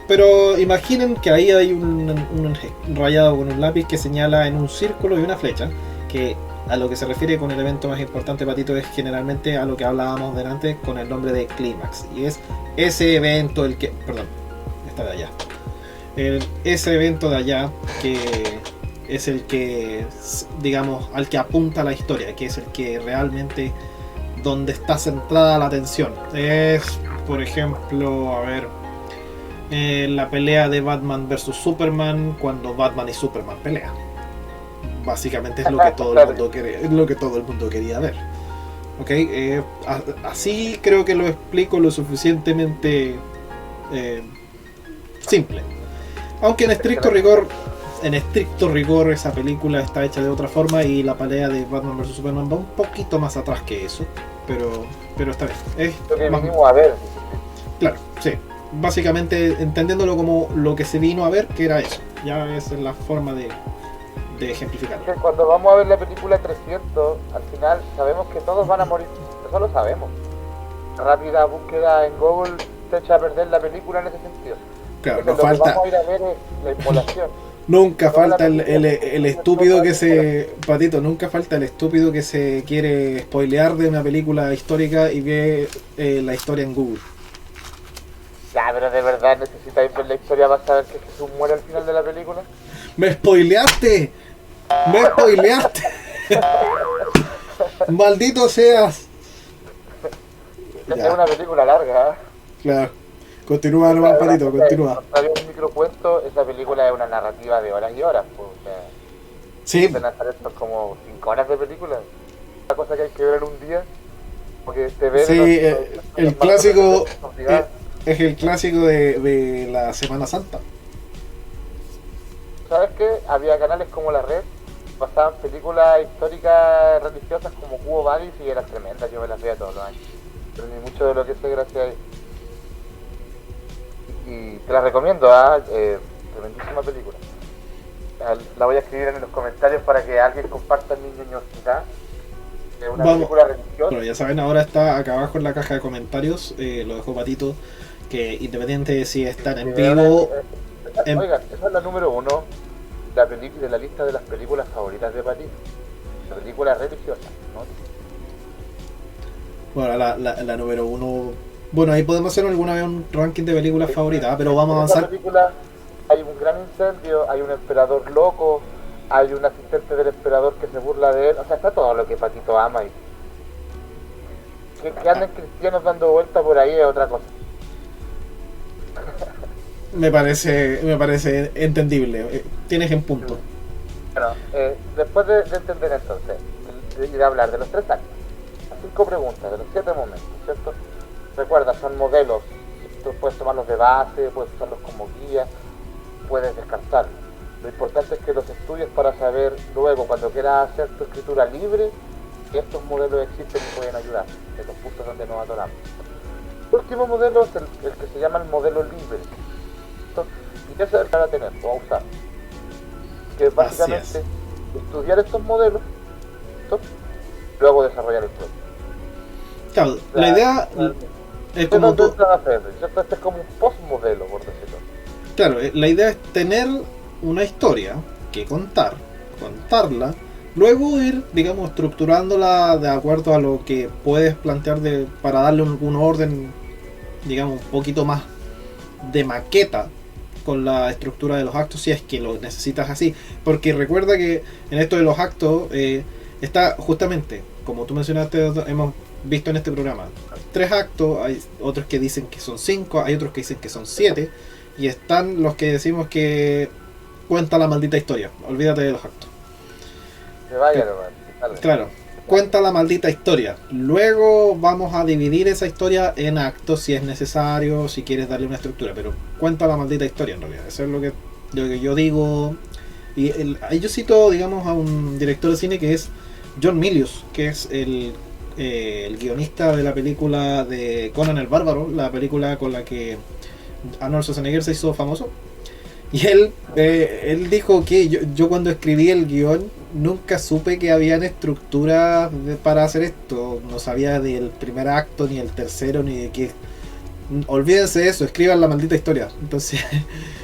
pero imaginen que ahí hay un rayado con un lápiz que señala en un círculo y una flecha, que a lo que se refiere con el evento más importante, Patito, es generalmente a lo que hablábamos delante con el nombre de clímax, y es ese evento está de allá, ese evento de allá que es el que, digamos, al que apunta la historia, que es el que realmente donde está centrada la atención. Es, por ejemplo, a ver, la pelea de Batman vs Superman, cuando Batman y Superman pelean. Básicamente es lo que todo el mundo quería, es lo que todo el mundo quería ver. ¿Ok? Así creo que lo explico lo suficientemente simple. Aunque en estricto rigor esa película está hecha de otra forma y la pelea de Batman vs Superman va un poquito más atrás que eso, pero está bien. Es lo que vinimos a ver. Claro, sí. Básicamente entendiéndolo como lo que se vino a ver, que era eso. Ya esa es la forma de ejemplificarlo. Cuando vamos a ver la película 300, al final sabemos que todos van a morir. Eso lo sabemos. Rápida búsqueda en Google te echa a perder la película en ese sentido. Claro, no falta. Lo que vamos a ir a ver es la inmolación. Nunca falta el estúpido que se... Patito, nunca falta el estúpido que se quiere spoilear de una película histórica y ve la historia en Google. Ya, pero de verdad necesitáis ver la historia para saber que Jesús muere al final de la película. ¡Me spoileaste! ¡Maldito seas! Es una película larga, ¿eh? Claro. Continúa nomás, Patito, continúa. Un microcuento, esa película es una narrativa de horas y horas. Pues, sí. Esto es como 5 horas de película. Una cosa que hay que ver en un día. Porque te ve... Sí, el clásico... Es el clásico de la Semana Santa. ¿Sabes qué? Había canales como La Red, pasaban películas históricas religiosas como Cubo Badis y eran tremendas, yo me las veía todos los años. Pero ni mucho de lo que sé gracias a ellos. Y te la recomiendo, tremendísima película. La voy a escribir en los comentarios para que alguien comparta mi ñoñosidad. Es una película religiosa. Bueno, ya saben, ahora está acá abajo en la caja de comentarios, lo dejó Patito, que independiente de si están en vivo... Oigan, esa es la número 1 de la lista de las películas favoritas de Patito. La película religiosa, ¿no? Bueno, la número 1... Bueno, ahí podemos hacer alguna vez un ranking de películas favoritas, pero vamos a avanzar. En esta película hay un gran incendio, hay un emperador loco, hay un asistente del emperador que se burla de él, o sea, está todo lo que Patito ama y que anden cristianos dando vueltas por ahí es otra cosa. Me parece entendible, tienes en punto. Bueno, después de entender entonces y de hablar de los 3 actos, las 5 preguntas, de los 7 momentos, ¿cierto? Recuerda, son modelos, tú puedes tomarlos de base, puedes usarlos como guía, puedes descartarlos. Lo importante es que los estudies para saber luego, cuando quieras hacer tu escritura libre, que estos modelos existen y pueden ayudar, en los puntos donde nos atoramos. El último modelo es el que se llama el modelo libre. ¿Y qué se debe a tener o a usar? Que es básicamente estudiar estos modelos, luego desarrollar el propio. Claro, la idea es como tú... Este es como un postmodelo, por decirlo. Claro, la idea es tener una historia que contarla, luego ir, digamos, estructurándola de acuerdo a lo que puedes plantear para darle algún orden, digamos, un poquito más de maqueta con la estructura de los actos, si es que lo necesitas así. Porque recuerda que en esto de los actos está justamente, como tú mencionaste, hemos visto en este programa 3 actos, hay otros que dicen que son 5, hay otros que dicen que son 7, y están los que decimos que cuenta la maldita historia, olvídate de los actos. Se vaya, nomás. Claro, cuenta la maldita historia. Luego vamos a dividir esa historia en actos si es necesario, si quieres darle una estructura, pero cuenta la maldita historia en realidad. Eso es lo que yo digo. Y ahí yo cito, digamos, a un director de cine que es John Milius, que es el guionista de la película de Conan el Bárbaro, la película con la que Arnold Schwarzenegger se hizo famoso. Y él dijo que yo cuando escribí el guión nunca supe que habían estructuras para hacer esto. No sabía del primer acto, ni el tercero, ni de qué. Olvídense de eso, escriban la maldita historia. Entonces,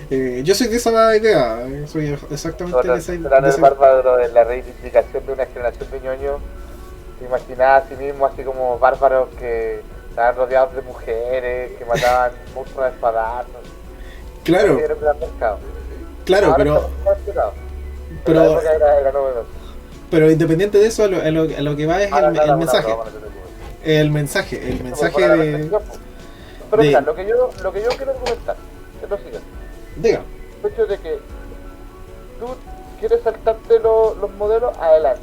yo soy de esa idea. Soy exactamente de esa idea. El bárbaro de la reivindicación de una generación de ñoños, se imaginaba a sí mismo así como bárbaros que estaban rodeados de mujeres, que mataban monstruos a espadazos. Claro. Claro, ahora pero independiente de eso, a lo que va es el mensaje. El mensaje de... Pero mira, lo que yo quiero argumentar es lo siguiente. Diga. El hecho de que tú quieres saltarte los modelos, adelante,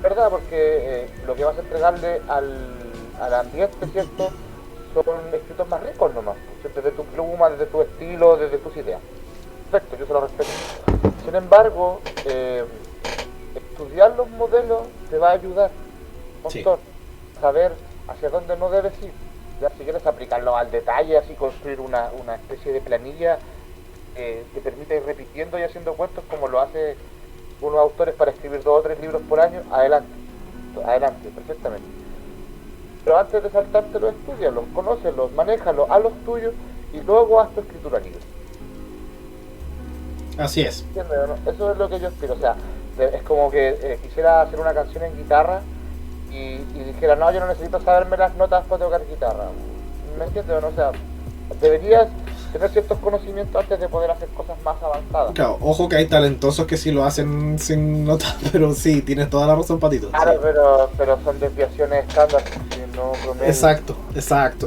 ¿verdad? Porque lo que vas a entregarle al ambiente, ¿cierto? Son escritos más ricos nomás, desde tu pluma, desde tu estilo, desde tus ideas. Perfecto, yo se lo respeto. Sin embargo, estudiar los modelos te va a ayudar un montón, saber hacia dónde no debes ir. Ya si quieres aplicarlo al detalle, así construir una especie de planilla que te permite ir repitiendo y haciendo cuentos como lo hace unos autores para escribir 2 o 3 libros por año, adelante, perfectamente. Pero antes de saltártelos, estudialos, conócelos, manéjalos, haz los tuyos y luego haz tu escritura libre. Así es. ¿Entiendes, no? Eso es lo que yo aspiro. O sea, es como que quisiera hacer una canción en guitarra y dijera, no, yo no necesito saberme las notas para tocar guitarra. ¿Me entiendes? ¿No? O sea, deberías tener ciertos conocimientos antes de poder hacer cosas más avanzadas. Claro, ojo que hay talentosos que sí lo hacen sin notas, pero sí, tienes toda la razón, Patito. Claro, sí. pero son desviaciones estándar, no promedio. Exacto.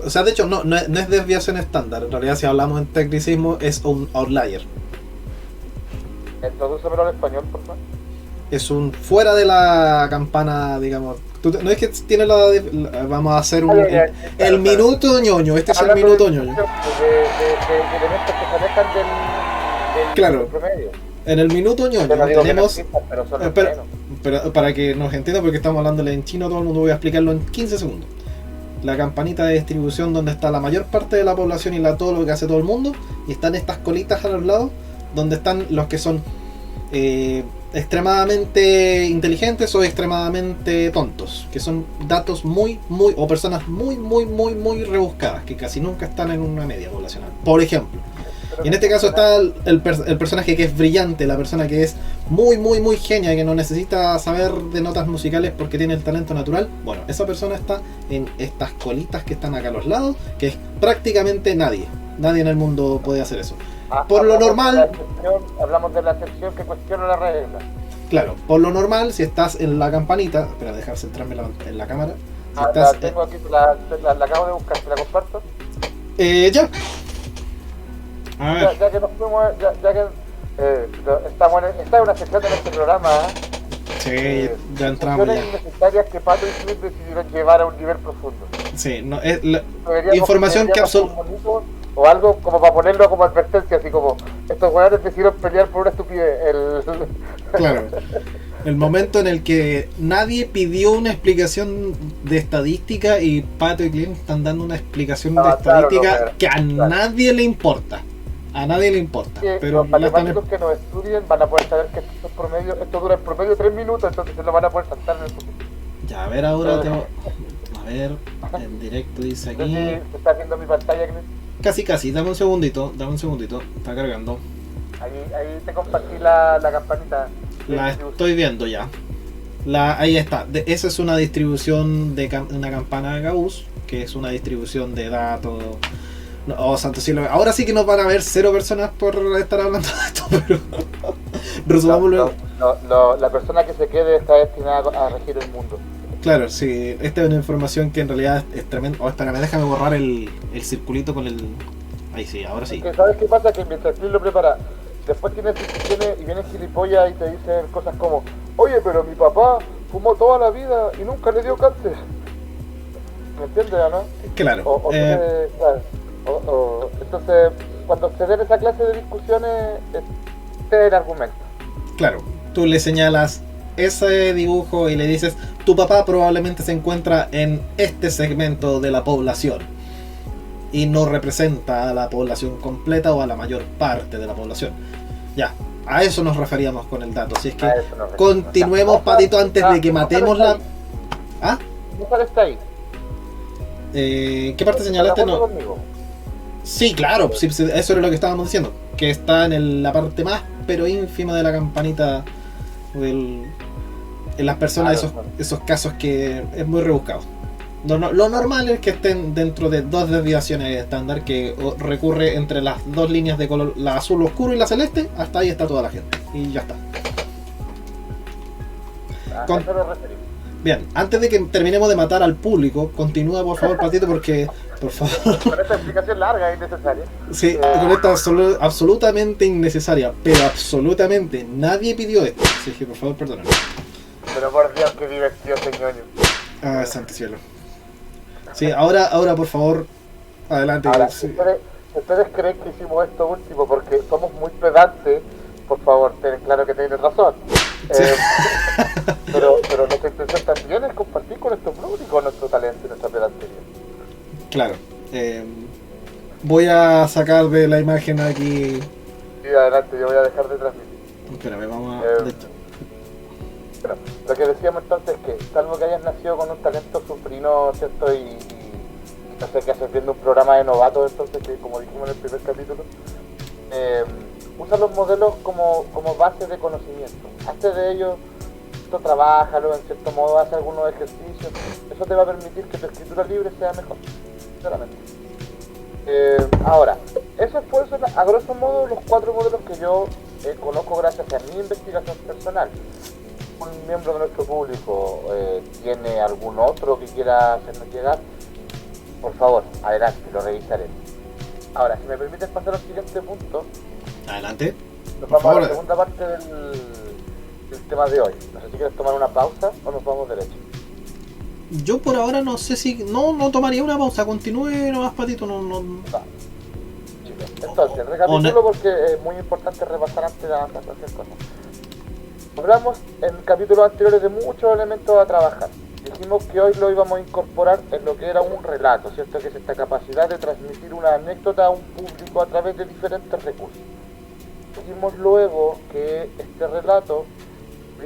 O sea, de hecho, no es desviación estándar. En realidad, si hablamos en tecnicismo, es un outlier. Tradúcemelo al español, por favor. Es un fuera de la campana, digamos. No es que tiene vamos a hacer el minuto ñoño. Este es el minuto ñoño. De elementos que se alejan del claro. promedio. En el minuto ñoño Yo no digo que no tenemos... existan, pero son los pero, menos. pero para que nos entienda, porque estamos hablándole en chino, todo el mundo voy a explicarlo en 15 segundos. La campanita de distribución donde está la mayor parte de la población y todo lo que hace todo el mundo, y están estas colitas a los lados donde están los que son extremadamente inteligentes o extremadamente tontos, que son datos muy o personas muy rebuscadas, que casi nunca están en una media poblacional, por ejemplo. Y en este caso está el personaje que es brillante, la persona que es muy genia, que no necesita saber de notas musicales porque tiene el talento natural. Bueno, esa persona está en estas colitas que están acá a los lados, que es prácticamente nadie. Nadie en el mundo puede hacer eso. Por lo normal... Hablamos de la excepción que cuestiona la regla. Claro, por lo normal, si estás en la campanita... Espera, dejar centrarme en la cámara. Si la tengo aquí, la acabo de buscar, ¿te la comparto? Ya. A ver. Ya que nos fuimos, ya que estamos esta es una sección de nuestro programa. Sí, ya entramos ya. Innecesarias que Pato y Smith decidieron llevar a un nivel profundo. Sí, no, es la información que o algo como para ponerlo como advertencia, así como estos jugadores decidieron pelear por una estupidez. Claro. El momento en el que nadie pidió una explicación de estadística y Pato y Clint están dando una explicación de estadística que a nadie le importa. A nadie le importa. Pero los matemáticos que nos estudien van a poder saber que esto dura en promedio 3 minutos, entonces se lo van a poder saltar en el futuro. Ya, a ver ahora a ver, en directo dice aquí. ¿Se está viendo mi pantalla, Clint? Casi, dame un segundito, está cargando. Ahí te compartí la campanita. La estoy viendo ya. Ahí está. Esa es una distribución de una campana de Gauss, que es una distribución de datos. No, oh, santo cielo. Ahora sí que nos van a ver 0 personas por estar hablando de esto, pero resumámoslo. La persona que se quede está destinada a regir el mundo. Claro, sí. Esta es una información que en realidad es tremenda. Oh, espera, déjame borrar el circulito con el... Ahí sí, ahora sí. Porque ¿sabes qué pasa? Que mientras Clint lo prepara, después tienes discusiones y vienen gilipollas y te dicen cosas como: oye, pero mi papá fumó toda la vida y nunca le dio cáncer. ¿Me entiendes, no? Claro. Entonces, cuando se den esa clase de discusiones, este es el argumento. Claro, tú le señalas ese dibujo y le dices: tu papá probablemente se encuentra en este segmento de la población y no representa a la población completa o a la mayor parte de la población. Ya, a eso nos referíamos con el dato. Así es que continuemos, Patito, antes de que matemos la... ¿Ah? ¿Qué parte está ahí? ¿Qué parte señalaste? No. Sí, claro, sí, eso era lo que estábamos diciendo, que está en la parte más pero ínfima de la campanita en las personas, esos casos que es muy rebuscado. Lo normal es que estén dentro de 2 desviaciones estándar, que recurre entre las 2 líneas de color, la azul oscuro y la celeste. Hasta ahí está toda la gente y ya está. Bien, antes de que terminemos de matar al público, continúa por favor, Patito, porque por favor. Con esta explicación larga e innecesaria. Sí, con esta absolutamente innecesaria, pero absolutamente nadie pidió esto. Así que por favor, perdóname. Pero por Dios, qué divertido, señor. Ah, santo cielo. Sí, ahora por favor, adelante. Ahora, sí. ¿Ustedes creen que hicimos esto último porque somos muy pedantes? Por favor, ten claro que tienen razón. Sí. Pero nuestra intención también es compartir con nuestro público nuestro talento y nuestra pedantería. Claro. Voy a sacar de la imagen aquí. Sí, adelante, yo voy a dejar de transmitir. Espérame, vamos a... Bueno, lo que decíamos entonces es que, salvo que hayas nacido con un talento suprino, ¿cierto? Y no sé qué haces viendo un programa de novatos, entonces, que como dijimos en el primer capítulo, usa los modelos como base de conocimiento. Hazte de ellos, trabájalo, en cierto modo, haz algunos ejercicios. Eso te va a permitir que tu escritura libre sea mejor, sinceramente. Ahora, esos pueden ser, a grosso modo, los 4 modelos que yo conozco gracias a mi investigación personal. Un miembro de nuestro público tiene algún otro que quiera hacernos llegar, por favor, adelante, lo revisaré. Ahora, si me permites pasar al siguiente punto. Adelante. Nos vamos a la segunda parte del tema de hoy. No sé si quieres tomar una pausa o nos vamos derecho. Yo por ahora no sé si... No tomaría una pausa, continúe nomás, Patito, no... Chicos, Entonces, recapitulo porque es muy importante repasar antes de avanzar cualquier cosa. Hablamos en capítulos anteriores de muchos elementos a trabajar. Dijimos que hoy lo íbamos a incorporar en lo que era un relato, ¿cierto? Que es esta capacidad de transmitir una anécdota a un público a través de diferentes recursos. Dijimos luego que este relato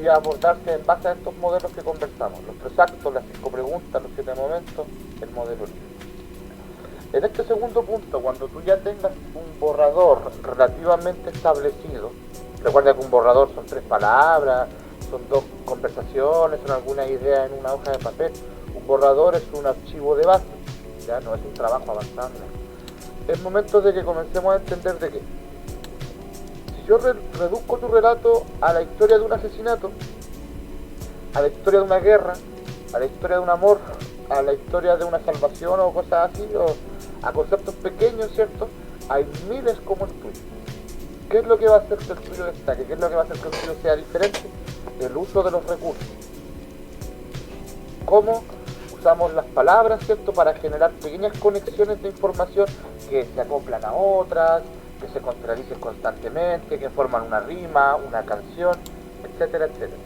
iba a abordarse en base a estos modelos que conversamos, los 3 actos, las 5 preguntas, los 7 momentos, el modelo libre. En este segundo punto, cuando tú ya tengas un borrador relativamente establecido, recuerda que un borrador son 3 palabras, son 2 conversaciones, son algunas ideas en una hoja de papel. Un borrador es un archivo de base, ya no es un trabajo avanzado. Es momento de que comencemos a entender de que si yo reduzco tu relato a la historia de un asesinato, a la historia de una guerra, a la historia de un amor, a la historia de una salvación o cosas así, o a conceptos pequeños, ¿cierto? Hay miles como el tuyo. ¿Qué es lo que va a hacer que el tuyo destaque? ¿Qué es lo que va a hacer que el tuyo sea diferente? El uso de los recursos. ¿Cómo usamos las palabras, ¿cierto? Para generar pequeñas conexiones de información que se acoplan a otras, que se contradicen constantemente, que forman una rima, una canción, etcétera, etcétera.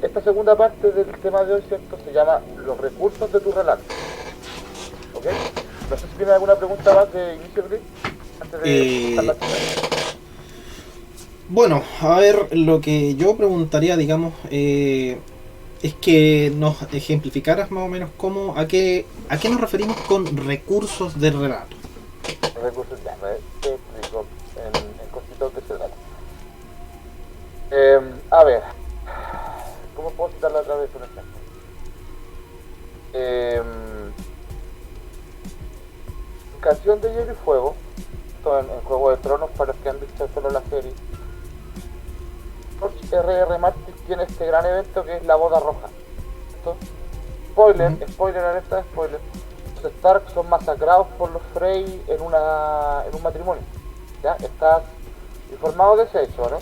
Esta segunda parte del tema de hoy, ¿cierto? Se llama los recursos de tu relato. ¿Ok? No sé si tiene alguna pregunta más de inicio, Chris, antes de empezar la actividad. Bueno, a ver, lo que yo preguntaría, digamos, es que nos ejemplificaras más o menos a qué nos referimos con recursos de relato. Recursos, ya, te explico en cositas de ese relato. A ver, ¿cómo puedo citarla otra vez un ejemplo? Canción de Hielo y Fuego, en Juego de Tronos, para los que han visto solo la serie. George R.R. Martin tiene este gran evento que es la boda roja. ¿Cierto? Spoiler, spoiler, alerta, spoiler. Los Stark son masacrados por los Frey en un matrimonio. ¿Ya? Estás informado de ese hecho, ¿no?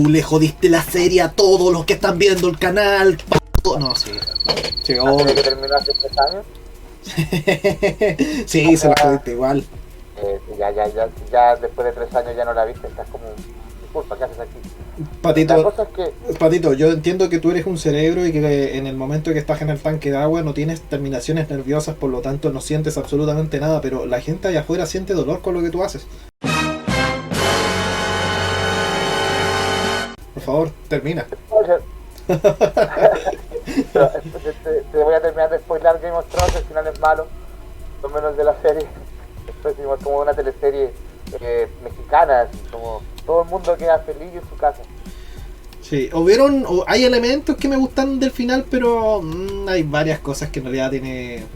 Le jodiste la serie a todos los que están viendo el canal. No, sí. ¿Tiene que terminar hace 3 años? Sí, se la jodiste igual. Ya después de 3 años ya no la viste, estás como... Disculpa, ¿qué haces aquí? Patito, la cosa es que... Patito, yo entiendo que tú eres un cerebro y que en el momento que estás en el tanque de agua no tienes terminaciones nerviosas, por lo tanto no sientes absolutamente nada, pero la gente allá afuera siente dolor con lo que tú haces. Por favor, termina. Te voy a terminar de spoiler Game of Thrones, el final es malo, lo menos de la serie. Es como una teleserie mexicana, así, como todo el mundo queda feliz en su casa. Sí, hay elementos que me gustan del final, pero hay varias cosas que en realidad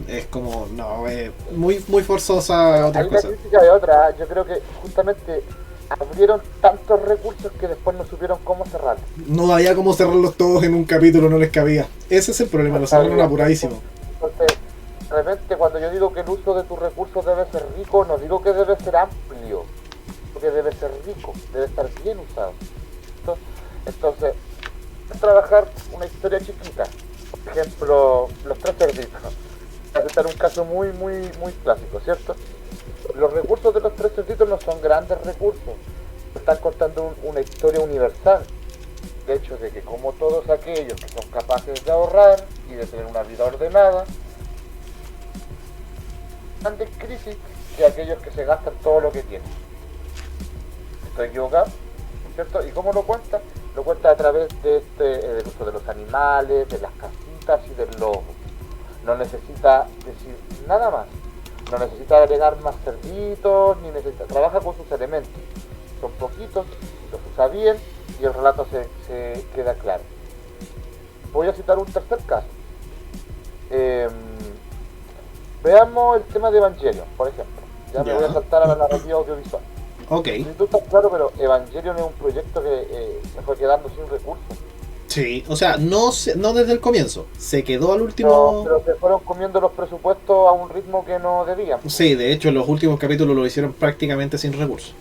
es como, no, muy forzosa otras cosas. Hay una crítica de otra, yo creo que justamente abrieron tantos recursos que después no supieron cómo cerrar. No había cómo cerrarlos todos en un capítulo, no les cabía. Ese es el problema, lo cerraron apuradísimo. Entonces, de repente cuando yo digo que el uso de tus recursos debe ser rico, no digo que debe ser amplio, porque debe ser rico, debe estar bien usado. Entonces, trabajar una historia chiquita, por ejemplo, Los Tres Cerditos. Voy a citar un caso muy clásico, ¿cierto? Los recursos de Los Tres Cerditos no son grandes recursos, están contando una historia universal. De hecho, de que como todos aquellos que son capaces de ahorrar y de tener una vida ordenada, están de crisis que aquellos que se gastan todo lo que tienen. Estoy equivocado, ¿cierto? ¿Y cómo lo cuenta? Lo cuenta a través de del uso de los animales, de las casitas y del lobo. No necesita decir nada más. No necesita agregar más cerditos, ni necesita... Trabaja con sus elementos. Son poquitos, los usa bien y el relato se queda claro. Voy a citar un tercer caso. Veamos el tema de Evangelion, por ejemplo. Ya me voy a saltar a la narrativa audiovisual. Ok. Si tú estás claro, pero Evangelion es un proyecto que se fue quedando sin recursos. Sí, o sea, no desde el comienzo, se quedó al último... No, pero se fueron comiendo los presupuestos a un ritmo que no debían. Sí, de hecho los últimos capítulos lo hicieron prácticamente sin recursos.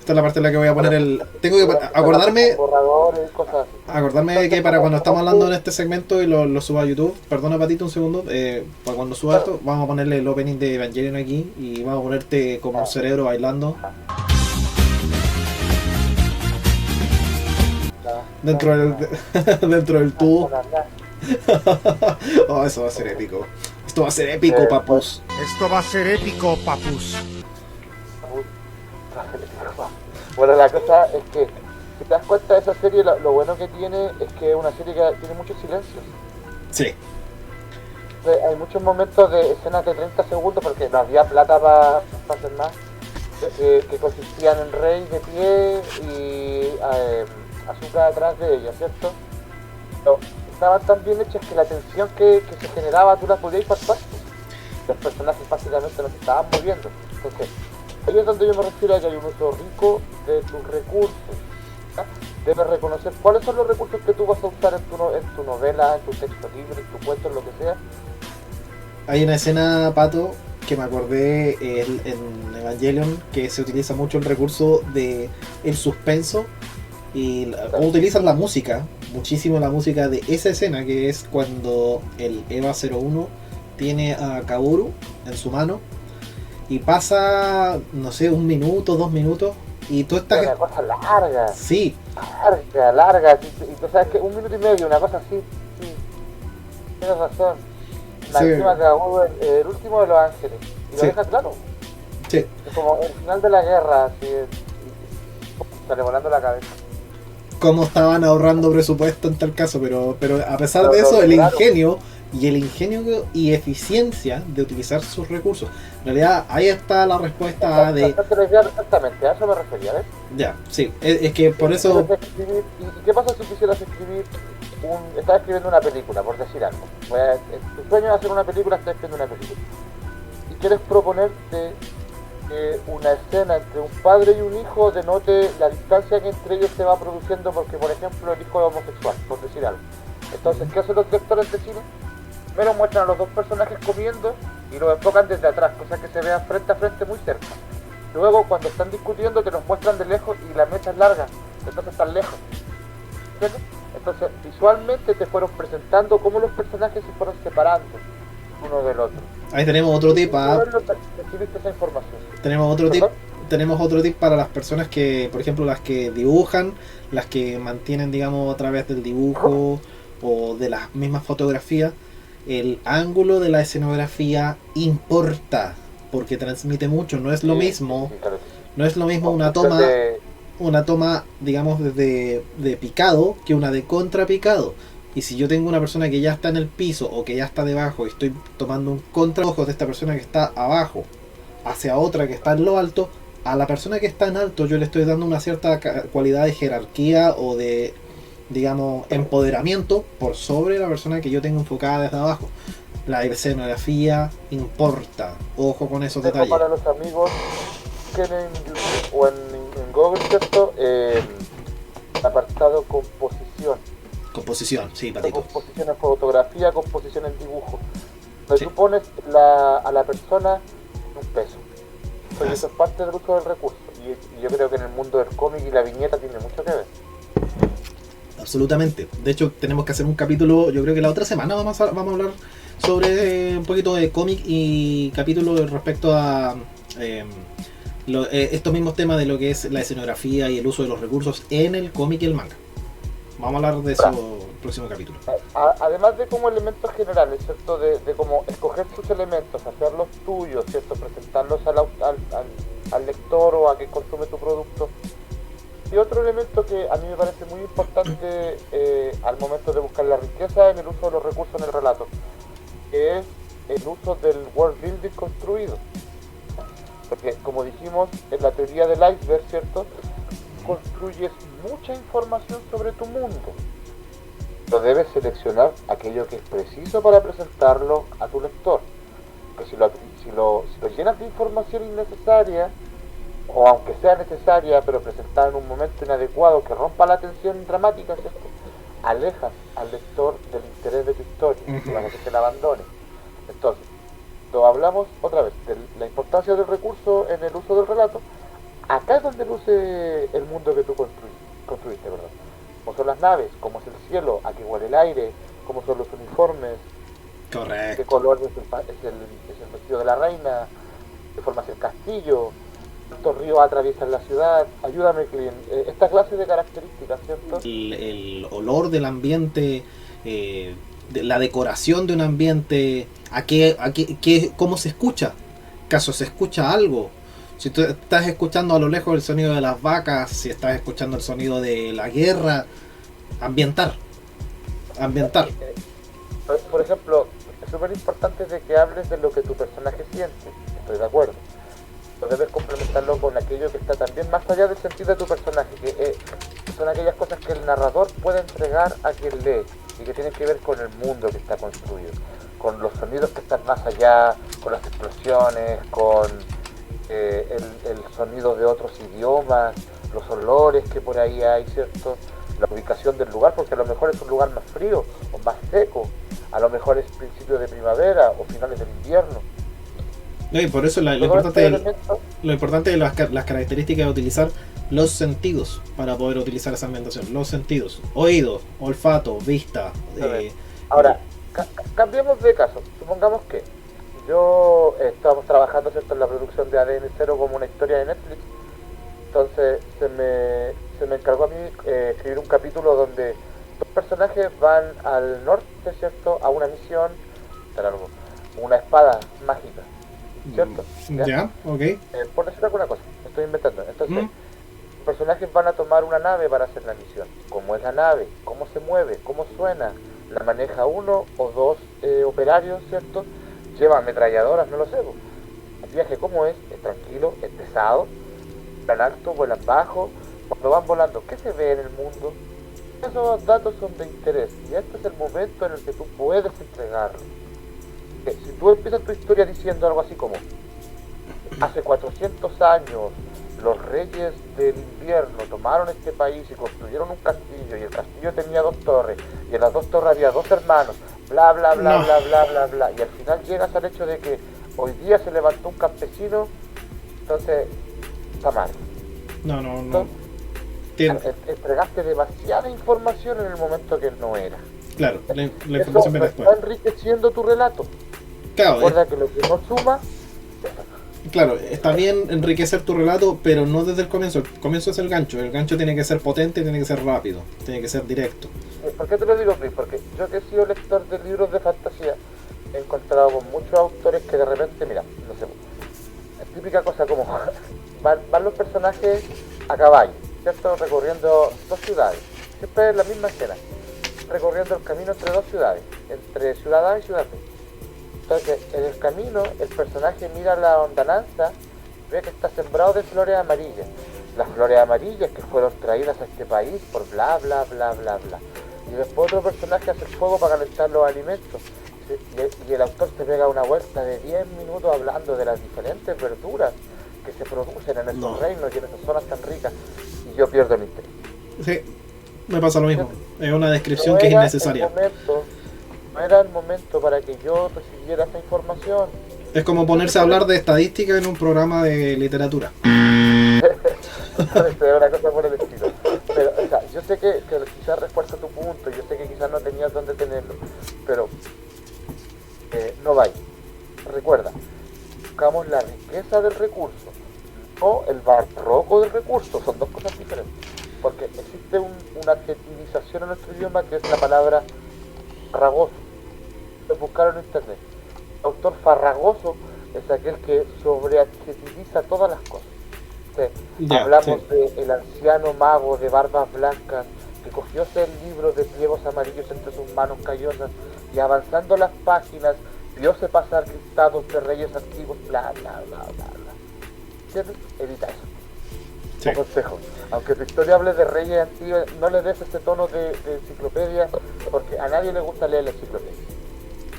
Esta es la parte en la que voy a poner el... Tengo que acordarme... Borradores y cosas así. Acordarme de que para cuando estamos hablando en este segmento y lo suba a YouTube, perdona Patito un segundo, para cuando suba esto, vamos a ponerle el opening de Evangelion aquí y vamos a ponerte como un cerebro bailando dentro del, dentro del tubo. Oh, eso va a ser épico. Esto va a ser épico, papus. Esto va a ser épico, papus. Bueno, la cosa es que, si te das cuenta de esa serie, lo bueno que tiene es que es una serie que tiene muchos silencios. Sí. Hay muchos momentos de escenas de 30 segundos porque no había plata para hacer más, que consistían en Rey de pie y Asuka atrás de ella, ¿cierto? Pero estaban tan bien hechas que la tensión que se generaba tú la podías palpar. Los personajes básicamente no se estaban moviendo. Entonces, ahí es donde yo me refiero a que hay un uso rico de tus recursos. ¿Ya? Debes reconocer cuáles son los recursos que tú vas a usar en tu novela, en tu texto libre, en tu cuento, en lo que sea. Hay una escena, Pato, que me acordé en Evangelion, que se utiliza mucho el recurso de el suspenso y utilizan la música, muchísimo la música de esa escena, que es cuando el Eva 01 tiene a Kaoru en su mano y pasa, no sé, 1 minuto, 2 minutos y tú estás... Es una cosa larga. Sí. Larga. Y tú sabes que 1 minuto y medio, una cosa así. Sí. Tienes razón. La Sí. última que hago el último de los ángeles. Y lo Sí. deja claro. Sí. Es como el final de la guerra, así. Sale volando la cabeza. Cómo estaban ahorrando presupuesto en tal caso, pero a pesar de Pero, eso, claro. el ingenio y eficiencia de utilizar sus recursos. En realidad, ahí está la respuesta de... Exactamente, a eso me refería, ¿ves? Ya, sí, es que por eso... ¿Y qué pasa si quisieras escribir estás escribiendo una película, por decir algo? Tu sueño es hacer una película, estás escribiendo una película. Y quieres proponerte que una escena entre un padre y un hijo denote la distancia que entre ellos se va produciendo porque, por ejemplo, el hijo es homosexual, por decir algo. Entonces, ¿qué hacen los directores de cine? Me lo muestran a los dos personajes comiendo y los enfocan desde atrás, cosa que se vean frente a frente muy cerca. Luego, cuando están discutiendo, te los muestran de lejos y la mesa es larga, entonces están lejos. ¿Entiendes? Entonces, visualmente te fueron presentando cómo los personajes se fueron separando uno del otro. Ahí tenemos otro tip, Recibiste esa información. tenemos otro tip para las personas que, por ejemplo, las que dibujan, las que mantienen, digamos, a través del dibujo o de las mismas fotografías, el ángulo de la escenografía importa, porque transmite mucho, no es lo mismo, claro. no es lo mismo una toma, digamos, de picado que una de contrapicado. Y si yo tengo una persona que ya está en el piso o que ya está debajo y estoy tomando un contraojo de esta persona que está abajo hacia otra que está en lo alto, a la persona que está en alto yo le estoy dando una cierta cualidad de jerarquía o de, digamos, empoderamiento por sobre la persona que yo tengo enfocada desde abajo. La escenografía importa, ojo con esos detalles. Para los amigos que en YouTube o en Google, ¿cierto? Apartado composición. Composición, sí, Patito. Composición en fotografía, composición en dibujo. Donde Sí. tú pones a la persona en un peso. Entonces eso es parte del uso del recurso. Y yo creo que en el mundo del cómic y la viñeta tiene mucho que ver. Absolutamente. De hecho, tenemos que hacer un capítulo, yo creo que la otra semana vamos a hablar sobre un poquito de cómic y capítulo respecto a estos mismos temas de lo que es la escenografía y el uso de los recursos en el cómic y el manga. Vamos a hablar de eso en el próximo capítulo. Además de como elementos generales, ¿cierto? De cómo escoger tus elementos, hacerlos tuyos, ¿cierto? Presentarlos al lector o a quien consume tu producto. Y otro elemento que a mí me parece muy importante al momento de buscar la riqueza en el uso de los recursos en el relato, que es el uso del world building construido. Porque como dijimos en la teoría del iceberg, ¿cierto? Construyes mucha información sobre tu mundo. Pero debes seleccionar aquello que es preciso para presentarlo a tu lector. Porque si lo llenas de información innecesaria, o aunque sea necesaria, pero presentada en un momento inadecuado que rompa la tensión dramática, ¿cierto? Alejas al lector del interés de tu historia, para que se la abandone. Entonces, hablamos otra vez de la importancia del recurso en el uso del relato. acá es donde luce el mundo que tú construiste, perdón. Como son las naves, cómo es el cielo, a qué huele el aire, cómo son los uniformes, qué Correcto. color es el vestido de la reina, qué forma es el castillo, cuántos ríos atraviesan la ciudad. Ayúdame, Clint. Esta clase de características, ¿cierto? El olor del ambiente, la decoración de un ambiente, cómo se escucha, ¿acaso se escucha algo? Si tú estás escuchando a lo lejos el sonido de las vacas, si estás escuchando el sonido de la guerra, ambientar. Por ejemplo, es súper importante de que hables de lo que tu personaje siente, estoy de acuerdo. Pero debes complementarlo con aquello que está también más allá del sentido de tu personaje, que son aquellas cosas que el narrador puede entregar a quien lee y que tienen que ver con el mundo que está construido, con los sonidos que están más allá, con las explosiones, con el sonido de otros idiomas, los olores que por ahí hay, ¿cierto? La ubicación del lugar, porque a lo mejor es un lugar más frío o más seco, a lo mejor es principio de primavera o finales del invierno. No, y por eso lo importante de las características de utilizar los sentidos para poder utilizar esa ambientación. Los sentidos: oído, olfato, vista. Ahora, cambiemos de caso. Supongamos que estábamos trabajando, ¿cierto?, en la producción de ADN Zero como una historia de Netflix. Entonces se me encargó a mí escribir un capítulo donde dos personajes van al norte, ¿cierto?, a una misión, una espada mágica, ¿cierto? Ya, ok. Por decir alguna cosa, estoy inventando. Entonces, los personajes van a tomar una nave para hacer la misión. ¿Cómo es la nave? ¿Cómo se mueve? ¿Cómo suena? ¿La maneja uno o dos operarios, ¿cierto? ¿Lleva ametralladoras? No lo sé. El viaje, ¿cómo es? ¿Es tranquilo? ¿Es pesado? ¿Vuelan alto? ¿Vuelan bajo? Cuando van volando, ¿qué se ve en el mundo? Esos datos son de interés y este es el momento en el que tú puedes entregarlo. Si tú empiezas tu historia diciendo algo así como: hace 400 años los reyes del invierno tomaron este país y construyeron un castillo, y el castillo tenía 2 torres, y en las 2 torres había 2 hermanos, bla bla bla bla bla bla bla, y al final llegas al hecho de que hoy día se levantó un campesino, entonces está mal. No. Entonces, entregaste demasiada información en el momento que no era. Claro, la información viene después. Está enriqueciendo tu relato. Claro, recuerda que lo que no suma. Claro, está bien enriquecer tu relato, pero no desde el comienzo. El comienzo es el gancho. El gancho tiene que ser potente, tiene que ser rápido, tiene que ser directo. ¿Por qué te lo digo, Chris? Porque yo, que he sido lector de libros de fantasía, he encontrado con muchos autores que de repente, mira, no sé, es típica cosa como van los personajes a caballo, ¿cierto? Recorriendo 2 ciudades. Siempre es la misma escena, recorriendo el camino entre 2 ciudades, entre ciudad A y ciudad B. Entonces, en el camino, el personaje mira la lontananza, ve que está sembrado de flores amarillas. Las flores amarillas que fueron traídas a este país por bla bla bla bla bla. Y después otro personaje hace el fuego para calentar los alimentos. Y el autor se pega una vuelta de 10 minutos hablando de las diferentes verduras que se producen en esos reinos y en esas zonas tan ricas. Y yo pierdo el interés. Sí, me pasa lo mismo. Es una descripción que es innecesaria. No era el momento para que yo recibiera esa información. Es como ponerse a hablar de estadística en un programa de literatura. Es una cosa por el estilo. Pero, o sea, yo sé que quizás refuerza tu punto, yo sé que quizás no tenías dónde tenerlo, pero no vaya. Recuerda, buscamos la riqueza del recurso, no el barroco del recurso, son 2 cosas diferentes. Porque existe una adjetivización en nuestro idioma que es la palabra farragoso. Buscaron en internet. El autor farragoso es aquel que sobreadjetiviza todas las cosas. Hablamos del anciano mago de barbas blancas que cogióse el libro de pliegos amarillos entre sus manos callosas y avanzando las páginas vióse pasar listados de reyes antiguos, bla bla bla bla bla. ¿Entiendes? Evita eso. Sí. Un consejo. Aunque tu historia hable de reyes antiguos, no le des ese tono de enciclopedia, porque a nadie le gusta leer la enciclopedia.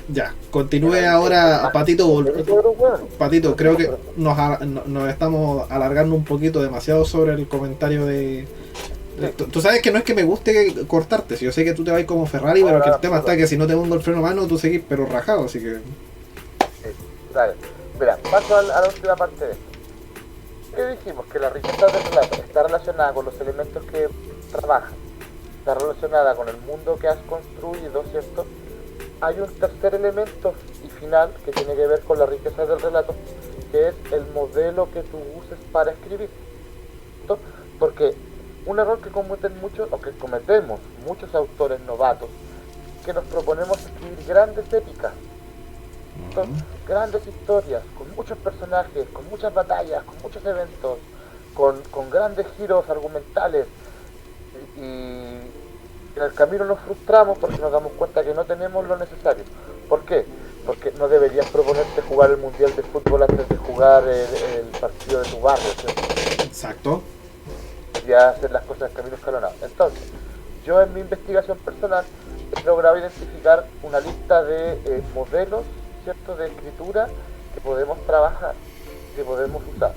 Ya, continúe ahora, Patito. Patito, creo que nos estamos alargando un poquito demasiado sobre el comentario de... Tú sabes que no es que me guste cortarte, si yo sé que tú te vas como Ferrari, pero que el tema está que si no te pongo el freno a mano, tú seguís pero rajado, así que... Dale, mira, paso a la última parte de esto. que dijimos que la riqueza del relato está relacionada con los elementos que trabajan, está relacionada con el mundo que has construido, ¿cierto? Hay un tercer elemento y final que tiene que ver con la riqueza del relato, que es el modelo que tú uses para escribir, ¿cierto? Porque un error que cometen muchos, o que cometemos muchos autores novatos, que nos proponemos escribir grandes épicas, ¿cierto? Grandes historias, con muchos personajes, con muchas batallas, con muchos eventos, con grandes giros argumentales, y en el camino nos frustramos porque nos damos cuenta que no tenemos lo necesario. ¿Por qué? Porque no deberías proponerte jugar el mundial de fútbol antes de jugar el partido de tu barrio, ¿cierto? Exacto. Ya hacer las cosas en camino escalonado. Entonces, yo en mi investigación personal he logrado identificar una lista de modelos, ¿cierto?, de escritura que podemos trabajar, que podemos usar.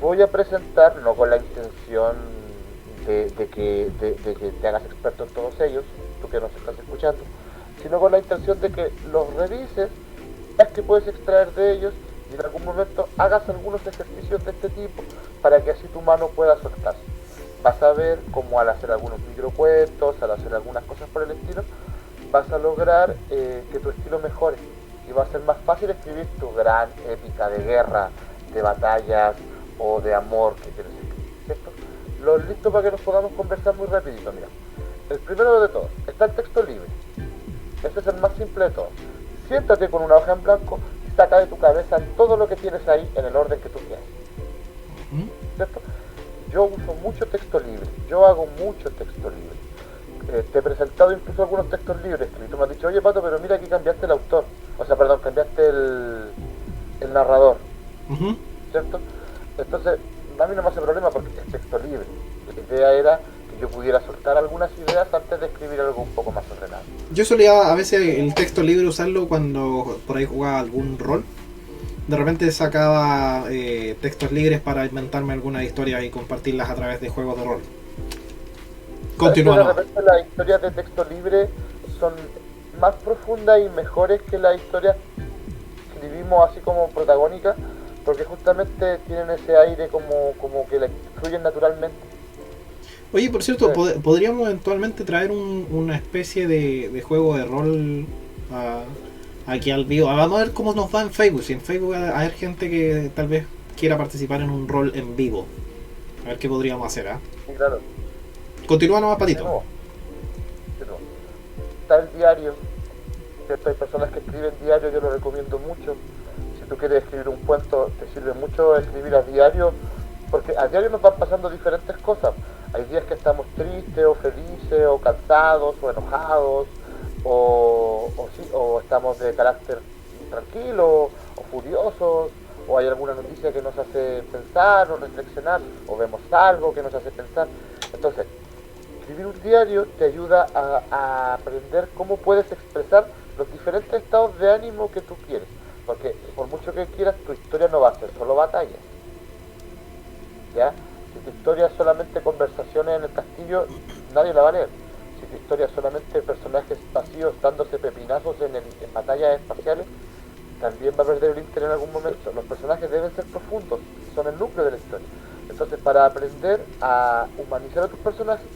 Voy a presentar, no con la intención de que te hagas experto en todos ellos, tú que nos estás escuchando, sino con la intención de que los revises, veas que puedes extraer de ellos y en algún momento hagas algunos ejercicios de este tipo para que así tu mano pueda soltarse. Vas a ver cómo al hacer algunos microcuentos, al hacer algunas cosas por el estilo, vas a lograr que tu estilo mejore y va a ser más fácil escribir tu gran épica de guerra, de batallas o de amor que quieres escribir, ¿cierto? Los listos para que nos podamos conversar muy rapidito, mira. El primero de todos, está el texto libre. Este es el más simple de todos. Siéntate con una hoja en blanco y saca de tu cabeza todo lo que tienes ahí en el orden que tú quieras, ¿cierto? Yo uso mucho texto libre, yo hago mucho texto libre. Te he presentado incluso algunos textos libres y tú me has dicho, oye Pato, pero mira aquí cambiaste el autor, o sea, perdón, cambiaste el narrador, ¿cierto? Entonces, a mí no me hace problema porque es texto libre. La idea era que yo pudiera soltar algunas ideas antes de escribir algo un poco más ordenado. Yo solía a veces el texto libre usarlo cuando por ahí jugaba algún rol. De repente sacaba textos libres para inventarme alguna historia y compartirlas a través de juegos de rol. Continuamos. De repente las historias de texto libre son más profundas y mejores que las historias que escribimos así como protagónicas, porque justamente tienen ese aire como que la fluyen naturalmente. Oye, por cierto, Sí. podríamos eventualmente traer una especie de juego de rol aquí al vivo. Vamos a ver cómo nos va en Facebook. Si en Facebook hay gente que tal vez quiera participar en un rol en vivo. A ver qué podríamos hacer, ¿ah? Sí, claro. Continúa nomás, De Patito. nuevo. Está el diario, ¿cierto? Hay personas que escriben diario, yo lo recomiendo mucho. Si tú quieres escribir un cuento, te sirve mucho escribir a diario, porque a diario nos van pasando diferentes cosas. Hay días que estamos tristes o felices o cansados o enojados o estamos de carácter tranquilo o furiosos, o hay alguna noticia que nos hace pensar o reflexionar, o vemos algo que nos hace pensar. Entonces, escribir un diario te ayuda a aprender cómo puedes expresar los diferentes estados de ánimo que tú quieres, porque por mucho que quieras, tu historia no va a ser solo batallas, ¿ya? Si tu historia es solamente conversaciones en el castillo, nadie la va a leer. Si tu historia es solamente personajes vacíos dándose pepinazos en batallas espaciales, también va a perder el interés en algún momento. Los personajes deben ser profundos, son el núcleo de la historia. Entonces, para aprender a humanizar a tus personajes,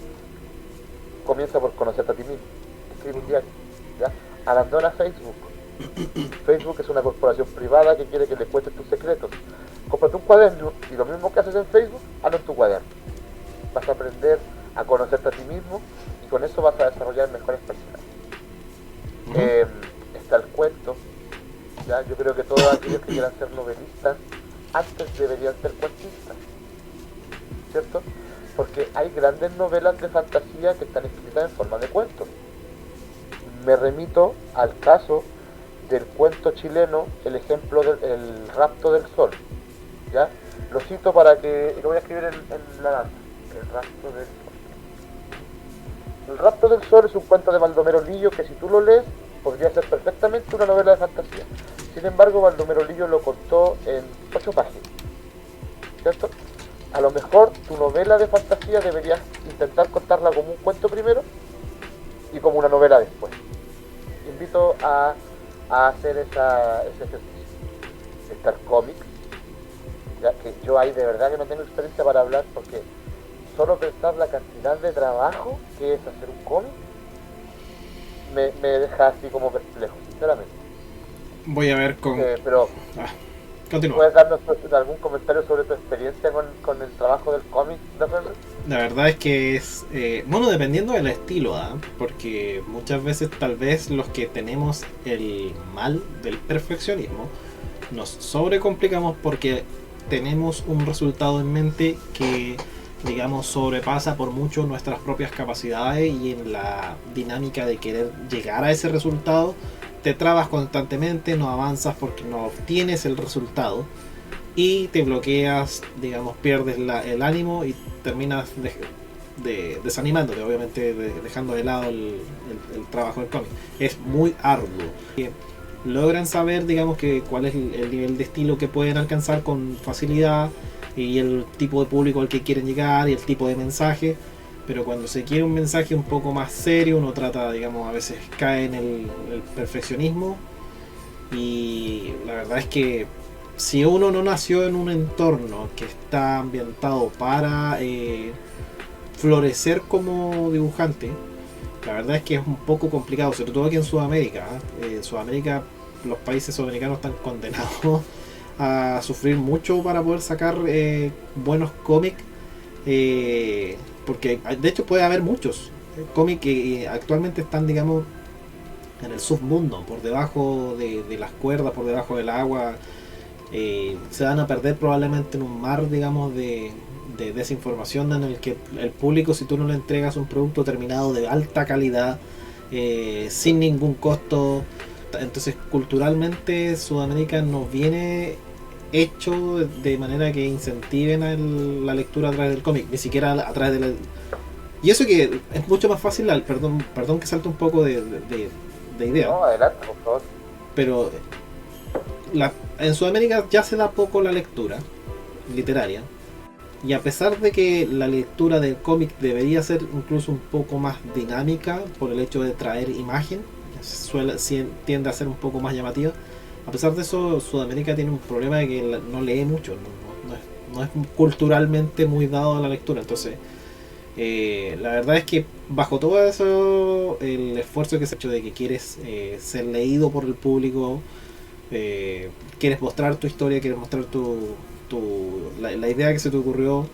comienza por conocerte a ti mismo. Escribe un diario, ¿ya? Abandona Facebook. Facebook es una corporación privada que quiere que le cuentes tus secretos. Cómprate un cuaderno y lo mismo que haces en Facebook, hazlo en tu cuaderno. Vas a aprender a conocerte a ti mismo y con eso vas a desarrollar mejores personajes. Está el cuento, ¿ya? Yo creo que todos aquellos que quieran ser novelistas antes deberían ser cuentistas, ¿cierto? Porque hay grandes novelas de fantasía que están escritas en forma de cuentos. Me remito al caso del cuento chileno, el ejemplo del rapto del sol, ¿ya? Lo cito para que, y lo voy a escribir en la danza. El rapto del sol. El rapto del sol es un cuento de Baldomero Lillo que si tú lo lees podría ser perfectamente una novela de fantasía. Sin embargo, Baldomero Lillo lo contó en 8 páginas, ¿cierto? A lo mejor tu novela de fantasía deberías intentar contarla como un cuento primero y como una novela después. Invito a hacer ese ejercicio. Está el cómic, ya que yo ahí de verdad que no tengo experiencia para hablar, porque solo pensar la cantidad de trabajo que es hacer un cómic me deja así como perplejo, sinceramente. Voy a ver con... Pero Ah, continúa. ¿puedes darnos algún comentario sobre tu experiencia con el trabajo del cómic, Defender? La verdad es que es... bueno, dependiendo del estilo, ¿ah? Porque muchas veces tal vez los que tenemos el mal del perfeccionismo nos sobrecomplicamos porque tenemos un resultado en mente que, digamos, sobrepasa por mucho nuestras propias capacidades, y en la dinámica de querer llegar a ese resultado te trabas constantemente, no avanzas porque no obtienes el resultado y te bloqueas, digamos, pierdes el ánimo y terminas desanimándote, obviamente dejando de lado el trabajo del cómic. Es muy arduo. Logran saber, digamos, que cuál es el nivel de estilo que pueden alcanzar con facilidad, y el tipo de público al que quieren llegar y el tipo de mensaje, pero cuando se quiere un mensaje un poco más serio, uno trata, digamos, a veces cae en el perfeccionismo. Y la verdad es que si uno no nació en un entorno que está ambientado para florecer como dibujante, la verdad es que es un poco complicado, sobre todo aquí en Sudamérica. En Sudamérica, los países sudamericanos están condenados a sufrir mucho para poder sacar buenos cómics, porque de hecho puede haber muchos cómics que actualmente están, digamos, en el submundo, por debajo de las cuerdas, por debajo del agua. Se van a perder probablemente en un mar, digamos, de desinformación, en el que el público, si tú no le entregas un producto terminado de alta calidad, sin ningún costo, entonces culturalmente Sudamérica nos viene hecho de manera que incentiven la lectura a través del cómic, ni siquiera a través de la... Y eso que es mucho más fácil, perdón que salte un poco de idea. No, adelante, por favor. Pero en Sudamérica ya se da poco la lectura literaria, y a pesar de que la lectura del cómic debería ser incluso un poco más dinámica por el hecho de traer imagen, tiende a ser un poco más llamativa. A pesar de eso, Sudamérica tiene un problema de que no lee mucho, no es culturalmente muy dado a la lectura. Entonces, la verdad es que bajo todo eso, el esfuerzo que se ha hecho de que quieres ser leído por el público, quieres mostrar tu historia, quieres mostrar la idea que se te ocurrió,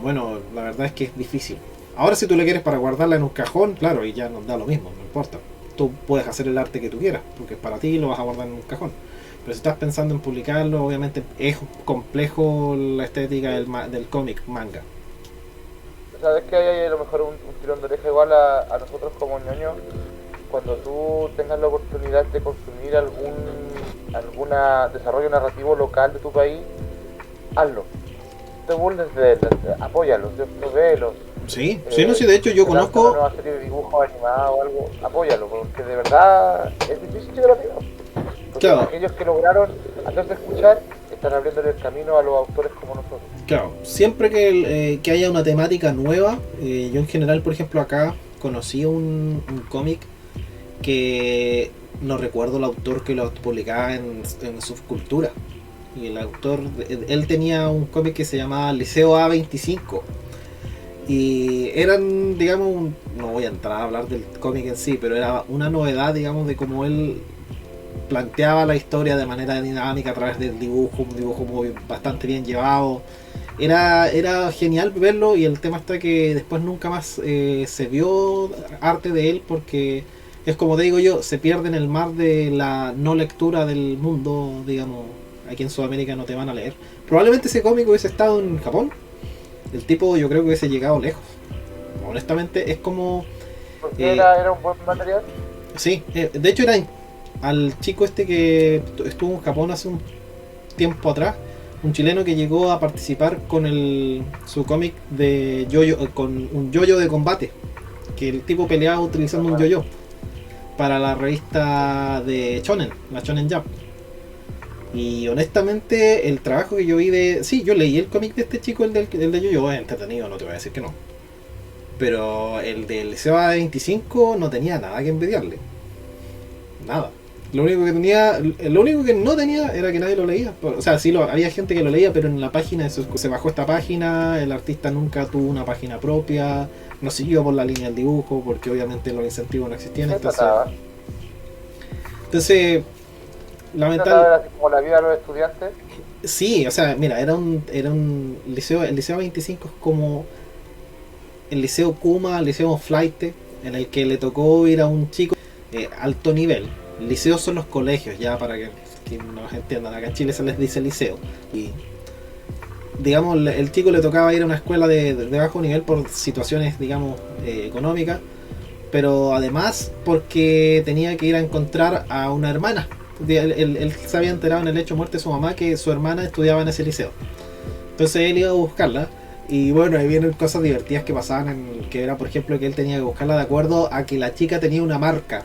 bueno, la verdad es que es difícil. Ahora, si tú la quieres para guardarla en un cajón, claro, y ya nos da lo mismo, no importa. Tú puedes hacer el arte que tú quieras, porque para ti lo vas a guardar en un cajón. Pero si estás pensando en publicarlo, obviamente es complejo la estética del cómic manga. ¿Sabes que hay a lo mejor un tirón de oreja igual a nosotros como ñoños? Cuando tú tengas la oportunidad de consumir algún desarrollo narrativo local de tu país, hazlo. Te burles de él, apóyalos, véelo. Sí, no, sí, de hecho yo conozco... Una nueva serie de dibujos animados o algo, apóyalo, porque de verdad es difícil llegar arriba. Porque claro, aquellos que lograron hacerse escuchar están abriendo el camino a los autores como nosotros. claro, siempre que haya una temática nueva, yo en general, por ejemplo, acá conocí un cómic que no recuerdo el autor que lo publicaba en Subcultura, y el autor, él tenía un cómic que se llamaba Liceo A25, y eran, digamos, no voy a entrar a hablar del cómic en sí, pero era una novedad, digamos, de cómo él planteaba la historia de manera dinámica a través del dibujo, un dibujo bastante bien llevado. Era genial verlo, y el tema está que después nunca más se vio arte de él, porque es como te digo yo, se pierde en el mar de la no lectura del mundo, digamos. Aquí en Sudamérica no te van a leer. Probablemente ese cómic hubiese estado en Japón, el tipo yo creo que hubiese llegado lejos. Honestamente es como... Porque era un buen material. Sí, de hecho era al chico este que estuvo en Japón hace un tiempo atrás, un chileno que llegó a participar con su cómic de yoyo, con un yoyo de combate, que el tipo peleaba utilizando un yoyo para la revista de Shonen, la Shonen Jump. Y honestamente el trabajo que yo vi sí, yo leí el cómic de este chico, el de yoyo, es entretenido, no te voy a decir que no, pero el del Seba 25 no tenía nada que envidiarle, nada. Lo único que no tenía era que nadie lo leía. O sea, sí había gente que lo leía, pero en la página se bajó esta página, el artista nunca tuvo una página propia, no siguió por la línea del dibujo, porque obviamente los incentivos no existían. ¿Qué trataba? Entonces, ¿Trataba lamentable. así como la vida de los estudiantes? Sí, o sea, mira, era un liceo, el liceo 25 es como el liceo Kuma, el liceo Flight, en el que le tocó ir a un chico alto nivel. Liceos son los colegios, ya para que nos entiendan. Acá en Chile se les dice liceo. Y digamos, el chico le tocaba ir a una escuela de bajo nivel por situaciones, digamos, económicas, pero además porque tenía que ir a encontrar a una hermana. Él se había enterado en el hecho de muerte de su mamá que su hermana estudiaba en ese liceo. Entonces él iba a buscarla. Y bueno, ahí vienen cosas divertidas que pasaban, que era, por ejemplo, que él tenía que buscarla de acuerdo a que la chica tenía una marca.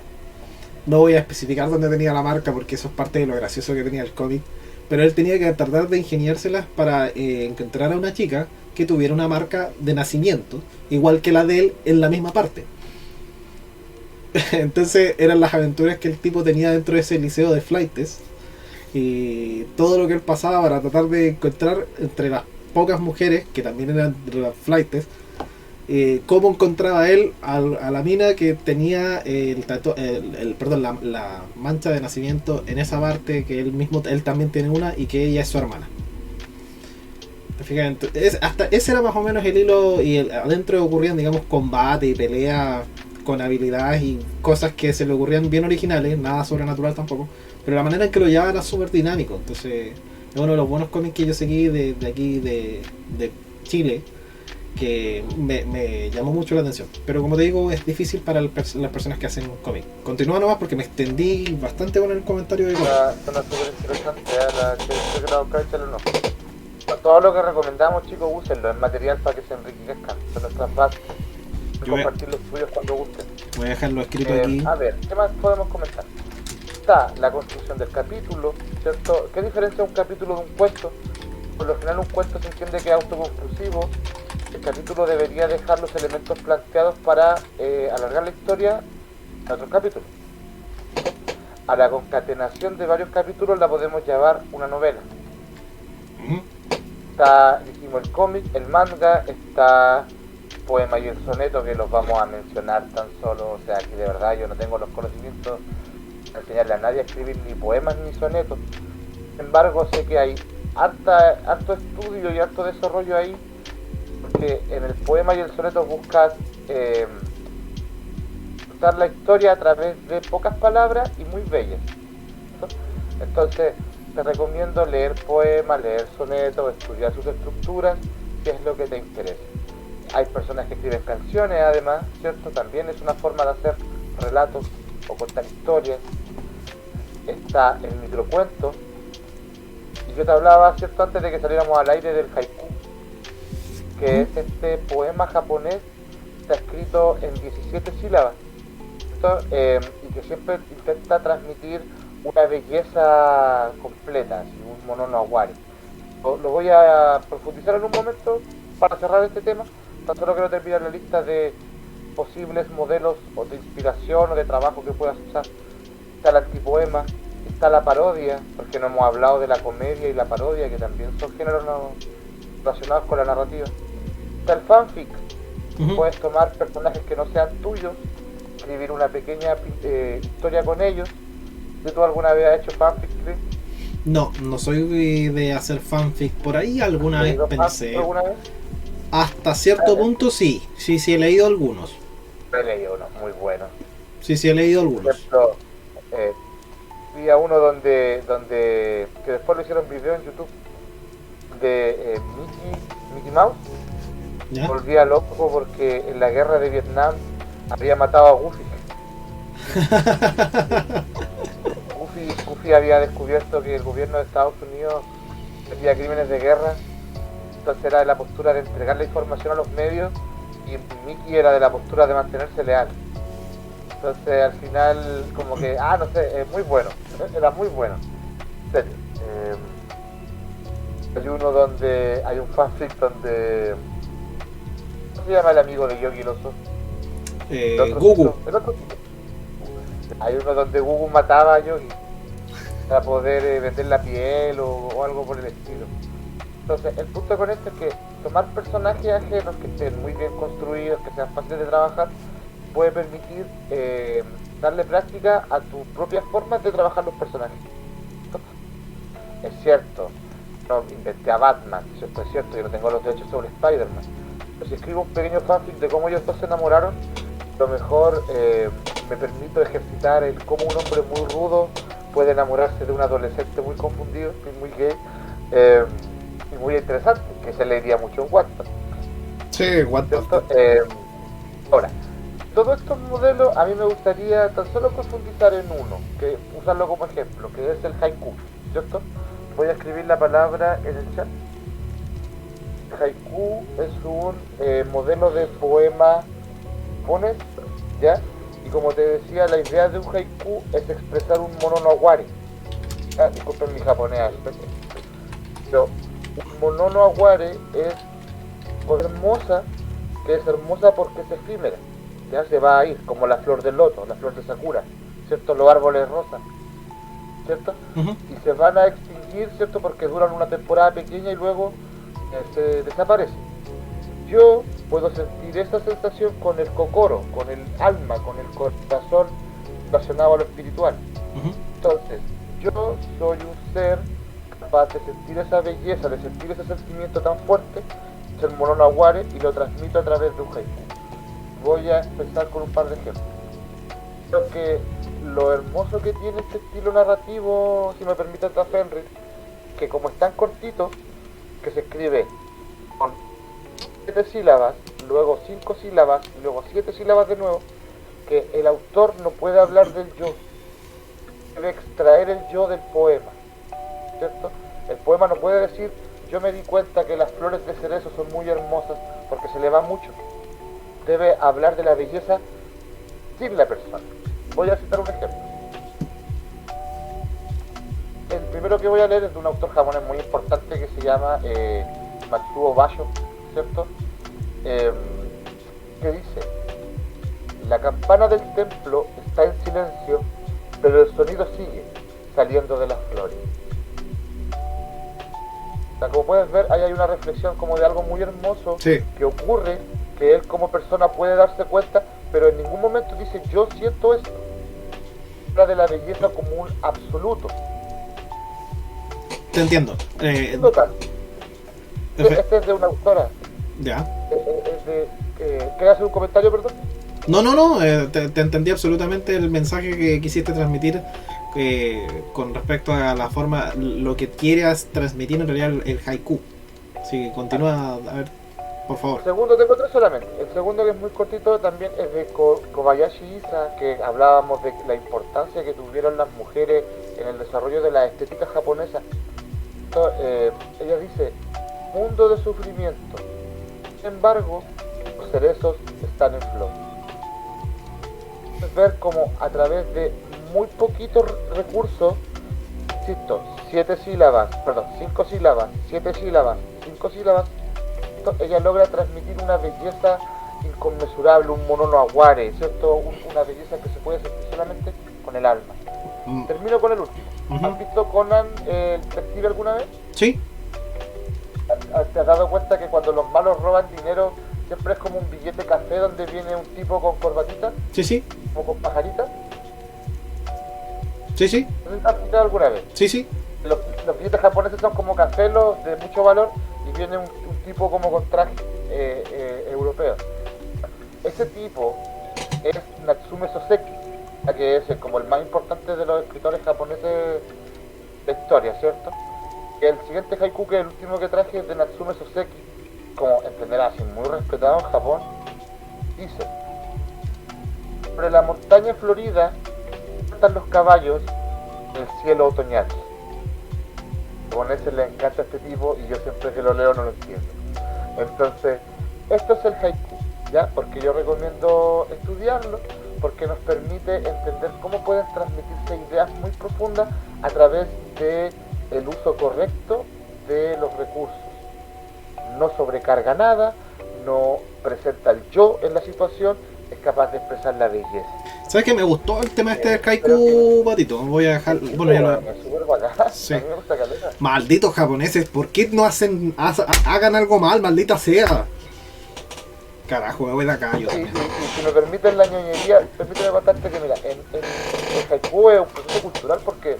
No voy a especificar dónde tenía la marca porque eso es parte de lo gracioso que tenía el cómic. Pero él tenía que tratar de ingeniárselas para encontrar a una chica que tuviera una marca de nacimiento, igual que la de él en la misma parte. Entonces eran las aventuras que el tipo tenía dentro de ese liceo de flightes. Y todo lo que él pasaba para tratar de encontrar entre las pocas mujeres, que también eran de las flightes, cómo encontraba él a la mina que tenía la mancha de nacimiento en esa parte, que él también tiene una y que ella es su hermana. ¿Te fijas? Entonces, hasta ese era más o menos el hilo, y adentro ocurrían, digamos, combate y pelea con habilidades y cosas que se le ocurrían bien originales, nada sobrenatural tampoco, pero la manera en que lo llevaba era súper dinámico. Entonces es uno de los buenos cómics que yo seguí de aquí de Chile, que me llamó mucho la atención. Pero como te digo, es difícil para las personas que hacen cómic. Continúa nomás porque me extendí bastante con el comentario de cómic. Suena súper interesante, la que la buscar, échale un ojo. Todo lo que recomendamos, chicos, úsenlo, es material para que se enriquezcan, son nuestras bases. Compartir los tuyos cuando gusten. Voy a dejarlo escrito aquí. A ver, ¿qué más podemos comentar? Está la construcción del capítulo, ¿cierto? ¿Qué diferencia un capítulo de un cuento? Por lo general un cuento se entiende que es autoconclusivo. El capítulo debería dejar los elementos planteados para alargar la historia a otros capítulos. A la concatenación de varios capítulos la podemos llamar una novela. Está, dijimos, el cómic, el manga, está el poema y el soneto, que los vamos a mencionar tan solo. O sea, que de verdad yo no tengo los conocimientos de enseñarle a nadie a escribir ni poemas ni sonetos. Sin embargo, sé que hay harto estudio y harto desarrollo ahí, porque en el poema y el soneto buscas contar la historia a través de pocas palabras y muy bellas. Entonces te recomiendo leer poemas, leer sonetos, estudiar sus estructuras, si es lo que te interesa. Hay personas que escriben canciones, además, ¿cierto? También es una forma de hacer relatos o contar historias. Está el microcuento. Y yo te hablaba, ¿cierto?, antes de que saliéramos al aire, del haiku, que es este poema japonés, está escrito en 17 sílabas, y que siempre intenta transmitir una belleza completa, así, un mono no aguare. Lo voy a profundizar en un momento para cerrar este tema. Tan solo quiero terminar la lista de posibles modelos o de inspiración o de trabajo que puedas usar. Está el antipoema, está la parodia, porque no hemos hablado de la comedia y la parodia, que también son géneros relacionados con la narrativa. Está el fanfic. Puedes tomar personajes que no sean tuyos, escribir una pequeña historia con ellos. ¿Tú alguna vez has hecho fanfic, Chris? No soy de hacer fanfic. Por ahí alguna vez pensé. ¿Alguna vez? Hasta cierto punto sí he leído algunos. He leído unos muy buenos. Sí he leído algunos. Por ejemplo, vi a uno donde que después lo hicieron video en YouTube, de Mickey Mouse. ¿Ya? Volvía loco porque en la guerra de Vietnam había matado a Goofy. Goofy había descubierto que el gobierno de Estados Unidos hacía crímenes de guerra. Entonces era de la postura de entregar la información a los medios, y Mickey era de la postura de mantenerse leal. Entonces al final como que, no sé, muy bueno, era muy bueno, en serio. Hay uno donde, hay un fanfic donde, ¿cómo se llama el amigo de Yogi el oso? Gugu. El otro tipo. Hay uno donde Goku mataba a Yogi para poder vender la piel o algo por el estilo. Entonces, el punto con esto es que tomar personajes ajenos que estén muy bien construidos, que sean fáciles de trabajar, puede permitir darle práctica a tus propias formas de trabajar los personajes. Es cierto, no inventé a Batman, ¿cierto? Es cierto, yo no tengo los derechos sobre Spider-Man. Pero si escribo un pequeño fanfic de cómo ellos dos se enamoraron, a lo mejor me permito ejercitar el cómo un hombre muy rudo puede enamorarse de un adolescente muy confundido y muy gay. Y muy interesante, que se leería mucho en Wattpad. Sí, Wattpad. Ahora, todos estos modelos a mí me gustaría tan solo profundizar en uno, que usarlo como ejemplo, que es el haiku, ¿cierto? Voy a escribir la palabra en el chat. Haiku es un modelo de poema japonés, ¿ya? Y como te decía, la idea de un haiku es expresar un mono no wari. Disculpen mi japonés, pero un mono no wari es hermosa, que es hermosa porque es efímera, ya se va a ir, como la flor del loto, la flor de Sakura, ¿cierto? Los árboles rosas, ¿cierto? Y se van a extinguir, ¿cierto? Porque duran una temporada pequeña y luego se desaparecen. Yo puedo sentir esa sensación con el kokoro, con el alma, con el corazón relacionado a lo espiritual. Entonces, yo soy un ser capaz de sentir esa belleza, de sentir ese sentimiento tan fuerte, es el mono no wari, y lo transmito a través de un haiku. Voy a empezar con un par de ejemplos. Creo que lo hermoso que tiene este estilo narrativo, si me permite el Fenrir, que como es tan cortito, que se escribe con 7 sílabas, luego 5 sílabas, y luego 7 sílabas de nuevo, que el autor no puede hablar del yo, debe extraer el yo del poema, ¿cierto? El poema no puede decir, yo me di cuenta que las flores de cerezo son muy hermosas, porque se le va mucho. Debe hablar de la belleza sin la persona. Voy a citar un ejemplo. El primero que voy a leer es de un autor japonés muy importante que se llama Matsuo Basho, ¿cierto? Que dice: la campana del templo está en silencio, pero el sonido sigue saliendo de las flores. O sea, como puedes ver, ahí hay una reflexión como de algo muy hermoso que ocurre, que él como persona puede darse cuenta, pero en ningún momento dice yo siento esto. Habla de la belleza como un absoluto. Te entiendo. Total. Este es de una autora. Ya. ¿Quieres hacer un comentario, perdón? No, te entendí absolutamente el mensaje que quisiste transmitir con respecto a la forma, lo que quieras transmitir en realidad el haiku. Así que continúa, a ver, por favor. El segundo tengo tres solamente. El segundo, que es muy cortito, también es de Kobayashi Isa, que hablábamos de la importancia que tuvieron las mujeres en el desarrollo de la estética japonesa. Ella dice: mundo de sufrimiento, sin embargo los cerezos están en flor. Es ver como a través de muy poquitos recursos, insisto, 5 sílabas, 7 sílabas, 5 sílabas, ella logra transmitir una belleza inconmensurable, un mono no wari, ¿cierto? Una belleza que se puede sentir solamente con el alma. Termino con el último. ¿Has visto Conan el detective alguna vez? Sí. ¿Te has dado cuenta que cuando los malos roban dinero siempre es como un billete café donde viene un tipo con corbatita? Sí. Como con pajarita. Sí. ¿Has visto alguna vez? Sí. Los billetes japoneses son como café, de mucho valor, y viene un tipo como con traje europeo. Ese tipo es Natsume Soseki, que es como el más importante de los escritores japoneses de historia, ¿cierto? Y el siguiente haiku, que es el último que traje, es de Natsume Soseki, como entenderás, muy respetado en Japón. Dice: sobre la montaña florida están los caballos del cielo otoñal. A los japoneses les encanta este tipo y yo siempre que lo leo no lo entiendo. Entonces, esto es el haiku, ¿ya? Porque yo recomiendo estudiarlo, porque nos permite entender cómo pueden transmitirse ideas muy profundas a través de el uso correcto de los recursos. No sobrecarga nada, no presenta el yo en la situación, es capaz de expresar la belleza. ¿Sabes qué? Me gustó el tema este del Pero haiku, Patito. Voy a dejar. Bueno, ya lo. es súper bacán. Sí. A mí me gusta caleta. Malditos japoneses, ¿por qué no hagan algo mal, maldita sea? Carajo, me voy de acá yo Y también. si me permiten la ñoñería, permíteme contarte que mira, el haiku es un proceso cultural porque en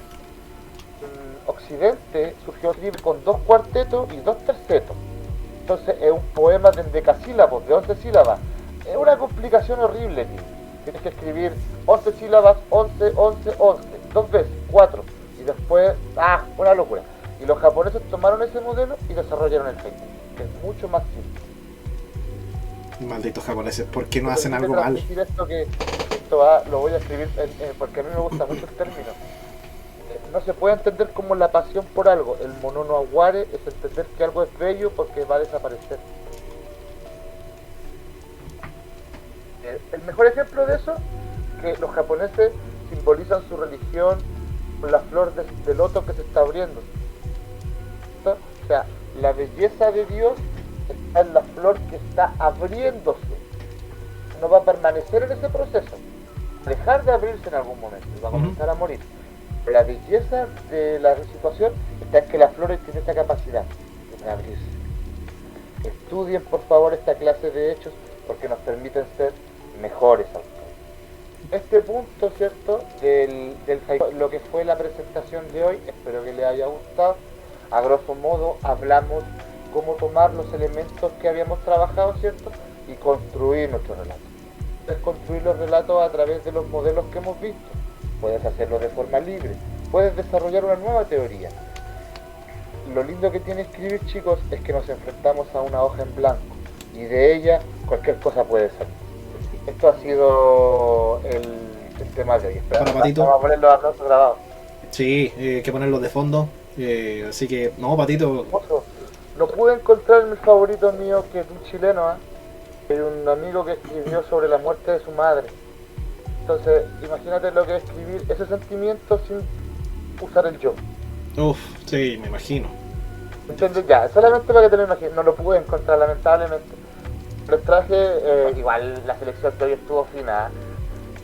Occidente surgió escribir con 2 cuartetos y 2 tercetos. Entonces es un poema de endecasílabos, de 11 sílabas. Es una complicación horrible, tío. Tienes que escribir 11 sílabas, 11, 11, 11, 2 veces, 4. Y después, una locura. Y los japoneses tomaron ese modelo y desarrollaron el haiku, que es mucho más simple. Malditos japoneses, ¿por qué no hacen Permíteme algo mal? transmitir esto lo voy a escribir porque a mí me gusta mucho el término. No se puede entender como la pasión por algo. El monono aguare es entender que algo es bello porque va a desaparecer. El mejor ejemplo de eso, que los japoneses simbolizan su religión con la flor de loto que se está abriendo. O sea, la belleza de Dios está en la flor que está abriéndose. No va a permanecer en ese proceso. Dejar de abrirse en algún momento y va a comenzar a morir. La belleza de la situación está en que las flores tienen esta capacidad de abrirse. Estudien por favor esta clase de hechos porque nos permiten ser mejores autores. Este punto, ¿cierto? Del haiku, lo que fue la presentación de hoy, espero que les haya gustado. A grosso modo hablamos cómo tomar los elementos que habíamos trabajado, ¿cierto? Y construir nuestros relatos. Es construir los relatos a través de los modelos que hemos visto. Puedes hacerlo de forma libre, puedes desarrollar una nueva teoría. Lo lindo que tiene escribir, chicos, es que nos enfrentamos a una hoja en blanco y de ella cualquier cosa puede salir. Esto ha sido el tema de hoy. Espera, Para Patito. vamos a poner los aplausos grabados. Sí, hay que ponerlos de fondo. Así que, no, Patito. Hermoso. No pude encontrar mi favorito mío, que es un chileno, que es un amigo que escribió sobre la muerte de su madre. Entonces, imagínate lo que es escribir ese sentimiento sin usar el yo. Uf, sí, me imagino. ¿Entiendes? Ya, solamente para que te lo imagines. No lo pude encontrar, lamentablemente. Los traje, igual la selección de hoy estuvo fina.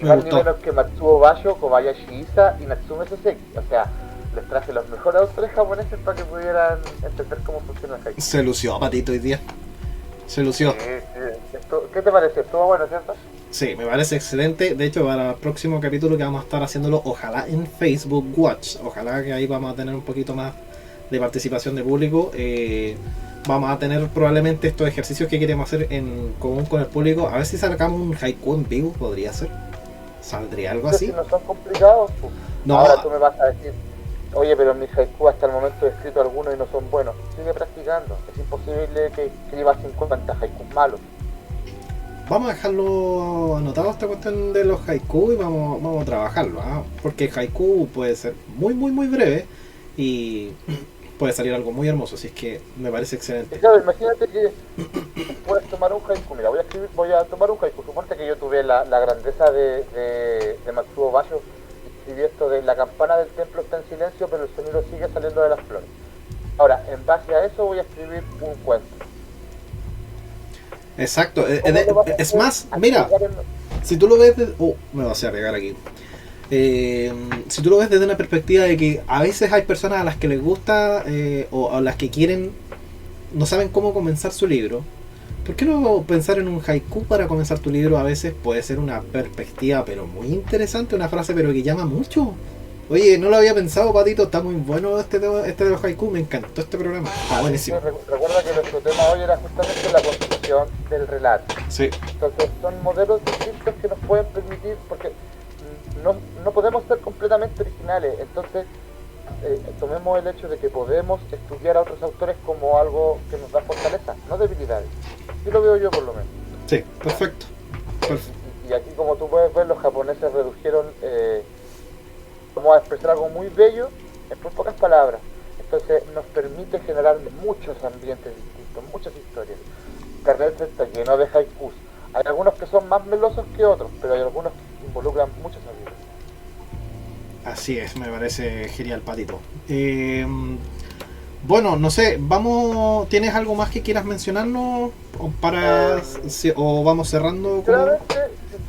Me Más ni gustó. menos que Matsuo Basho, Kobayashi Isa y Natsume Soseki. O sea, les traje los mejores autores japoneses para que pudieran entender cómo funciona el haiku. Se lució Patito hoy día. Se lució. ¿Qué te parece? Estuvo bueno, ¿cierto? Sí, me parece excelente. De hecho, para el próximo capítulo que vamos a estar haciéndolo, ojalá en Facebook Watch. Ojalá que ahí vamos a tener un poquito más de participación de público. Vamos a tener probablemente estos ejercicios que queremos hacer en común con el público. A ver si sacamos un haiku en vivo, podría ser. ¿Saldría algo así? Si no son complicados, pues. No. Ahora tú me vas a decir, oye, pero en mis haiku hasta el momento he escrito algunos y no son buenos. Sigue practicando. Es imposible que escribas 50 haikus malos. Vamos a dejarlo anotado esta cuestión de los haiku y vamos a trabajarlo, porque el haiku puede ser muy muy muy breve y puede salir algo muy hermoso, así es que me parece excelente. Y claro, imagínate que puedes tomar un haiku. Mira, voy a tomar un haiku. Suponte que yo tuve la grandeza de Matsuo Basho y escribí esto de la campana del templo está en silencio, pero el sonido sigue saliendo de las flores. Ahora, en base a eso voy a escribir un cuento. Exacto, ¿Cómo lo vas a es hacer? más, mira, si tú lo ves desde... me vas a pegar aquí. Si tú lo ves desde una perspectiva de que a veces hay personas a las que les gusta o a las que quieren, no saben cómo comenzar su libro, ¿por qué no pensar en un haiku para comenzar tu libro? A veces puede ser una perspectiva pero muy interesante, una frase pero que llama mucho. Oye, no lo había pensado, Patito, está muy bueno este de los haiku, me encantó este programa, está buenísimo. Recuerda que nuestro tema hoy era justamente la construcción del relato. Sí. Entonces son modelos distintos que nos pueden permitir, porque no podemos ser completamente originales. Entonces tomemos el hecho de que podemos estudiar a otros autores como algo que nos da fortaleza, no debilidades. Así lo veo yo por lo menos. Sí, perfecto. Y aquí, como tú puedes ver, los japoneses redujeron, vamos a expresar algo muy bello en muy pocas palabras. Entonces nos permite generar muchos ambientes distintos, muchas historias. Internet está lleno de haikus. Hay algunos que son más melosos que otros, pero hay algunos que involucran muchas habilidades. Así es, me parece genial, Patito. Bueno, no sé, ¿tienes algo más que quieras mencionarnos? ¿O vamos cerrando? Sinceramente,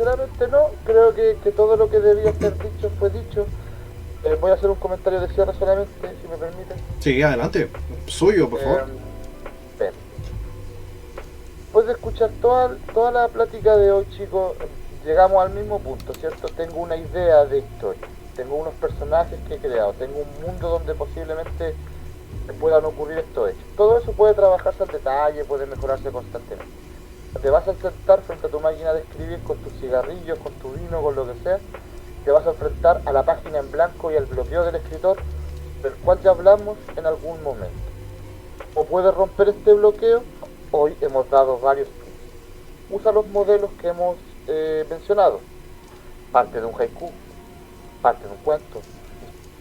sinceramente no, creo que todo lo que debía ser dicho fue dicho. Voy a hacer un comentario de cierre solamente, si me permiten. Sí, adelante. Suyo, por favor. Bien. Después de escuchar toda la plática de hoy, chicos, llegamos al mismo punto, ¿cierto? Tengo una idea de historia, tengo unos personajes que he creado, tengo un mundo donde posiblemente puedan ocurrir estos hechos. Todo eso puede trabajarse al detalle, puede mejorarse constantemente. Te vas a sentar frente a tu máquina de escribir con tus cigarrillos, con tu vino, con lo que sea. Te vas a enfrentar a la página en blanco y al bloqueo del escritor, del cual ya hablamos en algún momento. O puedes romper este bloqueo. Hoy hemos dado varios tips. Usa los modelos que hemos mencionado. Parte de un haiku, parte de un cuento.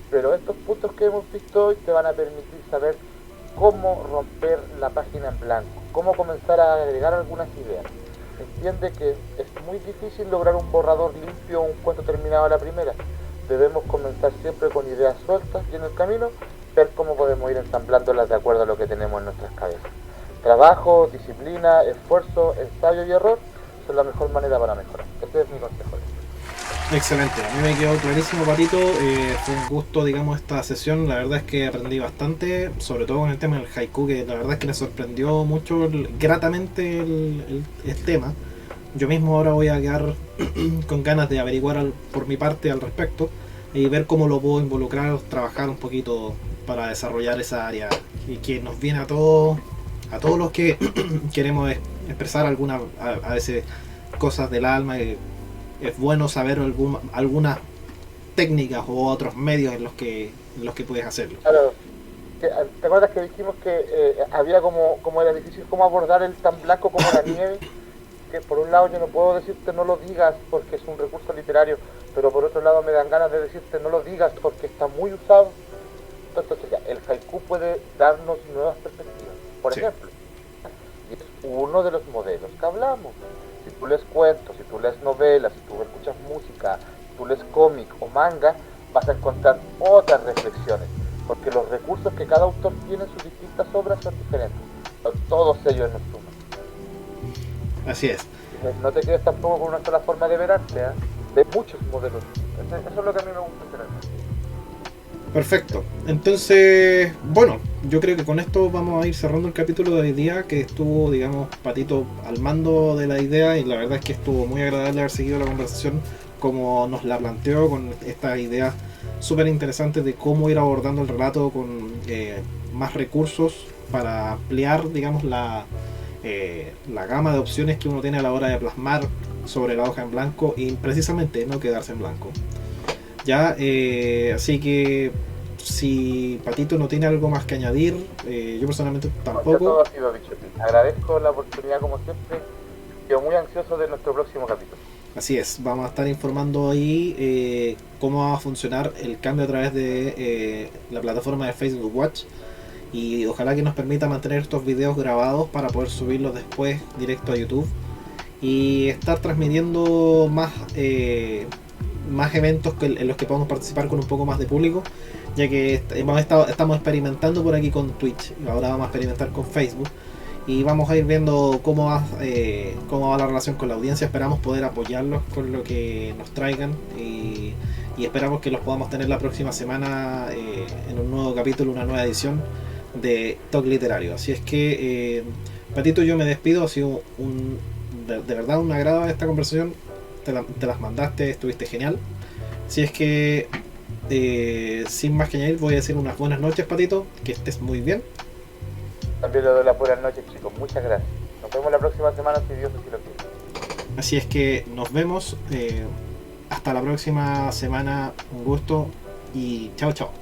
Pero estos puntos que hemos visto hoy te van a permitir saber cómo romper la página en blanco, cómo comenzar a agregar algunas ideas. Entiende que es muy difícil lograr un borrador limpio o un cuento terminado a la primera. Debemos comenzar siempre con ideas sueltas y en el camino ver cómo podemos ir ensamblándolas de acuerdo a lo que tenemos en nuestras cabezas. Trabajo, disciplina, esfuerzo, ensayo y error son la mejor manera para mejorar. Este es mi consejo. Excelente, a mí me quedó clarísimo, Patito. Fue un gusto, digamos, esta sesión. La verdad es que aprendí bastante, sobre todo con el tema del haiku, que la verdad es que me sorprendió mucho, gratamente el tema. Yo mismo ahora voy a quedar con ganas de averiguar por mi parte al respecto y ver cómo lo puedo involucrar, trabajar un poquito para desarrollar esa área y que nos viene a todos los que queremos expresar a veces cosas del alma. Es bueno saber algunas técnicas u otros medios en los que puedes hacerlo. Claro. ¿Te acuerdas que dijimos que había como era difícil cómo abordar el tan blanco como la nieve? Que por un lado yo no puedo decirte no lo digas porque es un recurso literario, pero por otro lado me dan ganas de decirte no lo digas porque está muy usado. Entonces ya, el haiku puede darnos nuevas perspectivas. Por ejemplo, y es uno de los modelos que hablamos. Si tú lees cuentos, si tú lees novelas, si tú escuchas música, si tú lees cómic o manga, vas a encontrar otras reflexiones, porque los recursos que cada autor tiene en sus distintas obras son diferentes. Todos ellos nos suman. Así es. No te quedes tampoco con una sola forma de ver arte, de muchos modelos. Eso es lo que a mí me gusta hacer. Perfecto. Entonces, bueno, yo creo que con esto vamos a ir cerrando el capítulo de hoy día, que estuvo, digamos, Patito al mando de la idea, y la verdad es que estuvo muy agradable haber seguido la conversación como nos la planteó, con estas ideas súper interesantes de cómo ir abordando el relato con más recursos para ampliar, digamos, la gama de opciones que uno tiene a la hora de plasmar sobre la hoja en blanco y precisamente no quedarse en blanco. Ya, así que si Patito no tiene algo más que añadir, yo personalmente tampoco. Todo ha sido dicho. Agradezco la oportunidad como siempre. Quedo muy ansioso de nuestro próximo capítulo. Así es, vamos a estar informando ahí cómo va a funcionar el cambio a través de la plataforma de Facebook Watch, y ojalá que nos permita mantener estos videos grabados para poder subirlos después directo a YouTube y estar transmitiendo más eventos en los que podamos participar con un poco más de público, ya que estamos experimentando por aquí con Twitch, ahora vamos a experimentar con Facebook y vamos a ir viendo cómo va la relación con la audiencia. Esperamos poder apoyarlos con lo que nos traigan y esperamos que los podamos tener la próxima semana en un nuevo capítulo, una nueva edición de Talk Literario. Así es que Patito, yo me despido. Ha sido de verdad un agrado esta conversación. Te las mandaste, estuviste genial. Así es que sin más que añadir, voy a decir unas buenas noches, Patito, que estés muy bien. También le doy las buenas noches, chicos, muchas gracias. Nos vemos la próxima semana si Dios así lo quiere. Así es que nos vemos hasta la próxima semana. Un gusto y chao chao.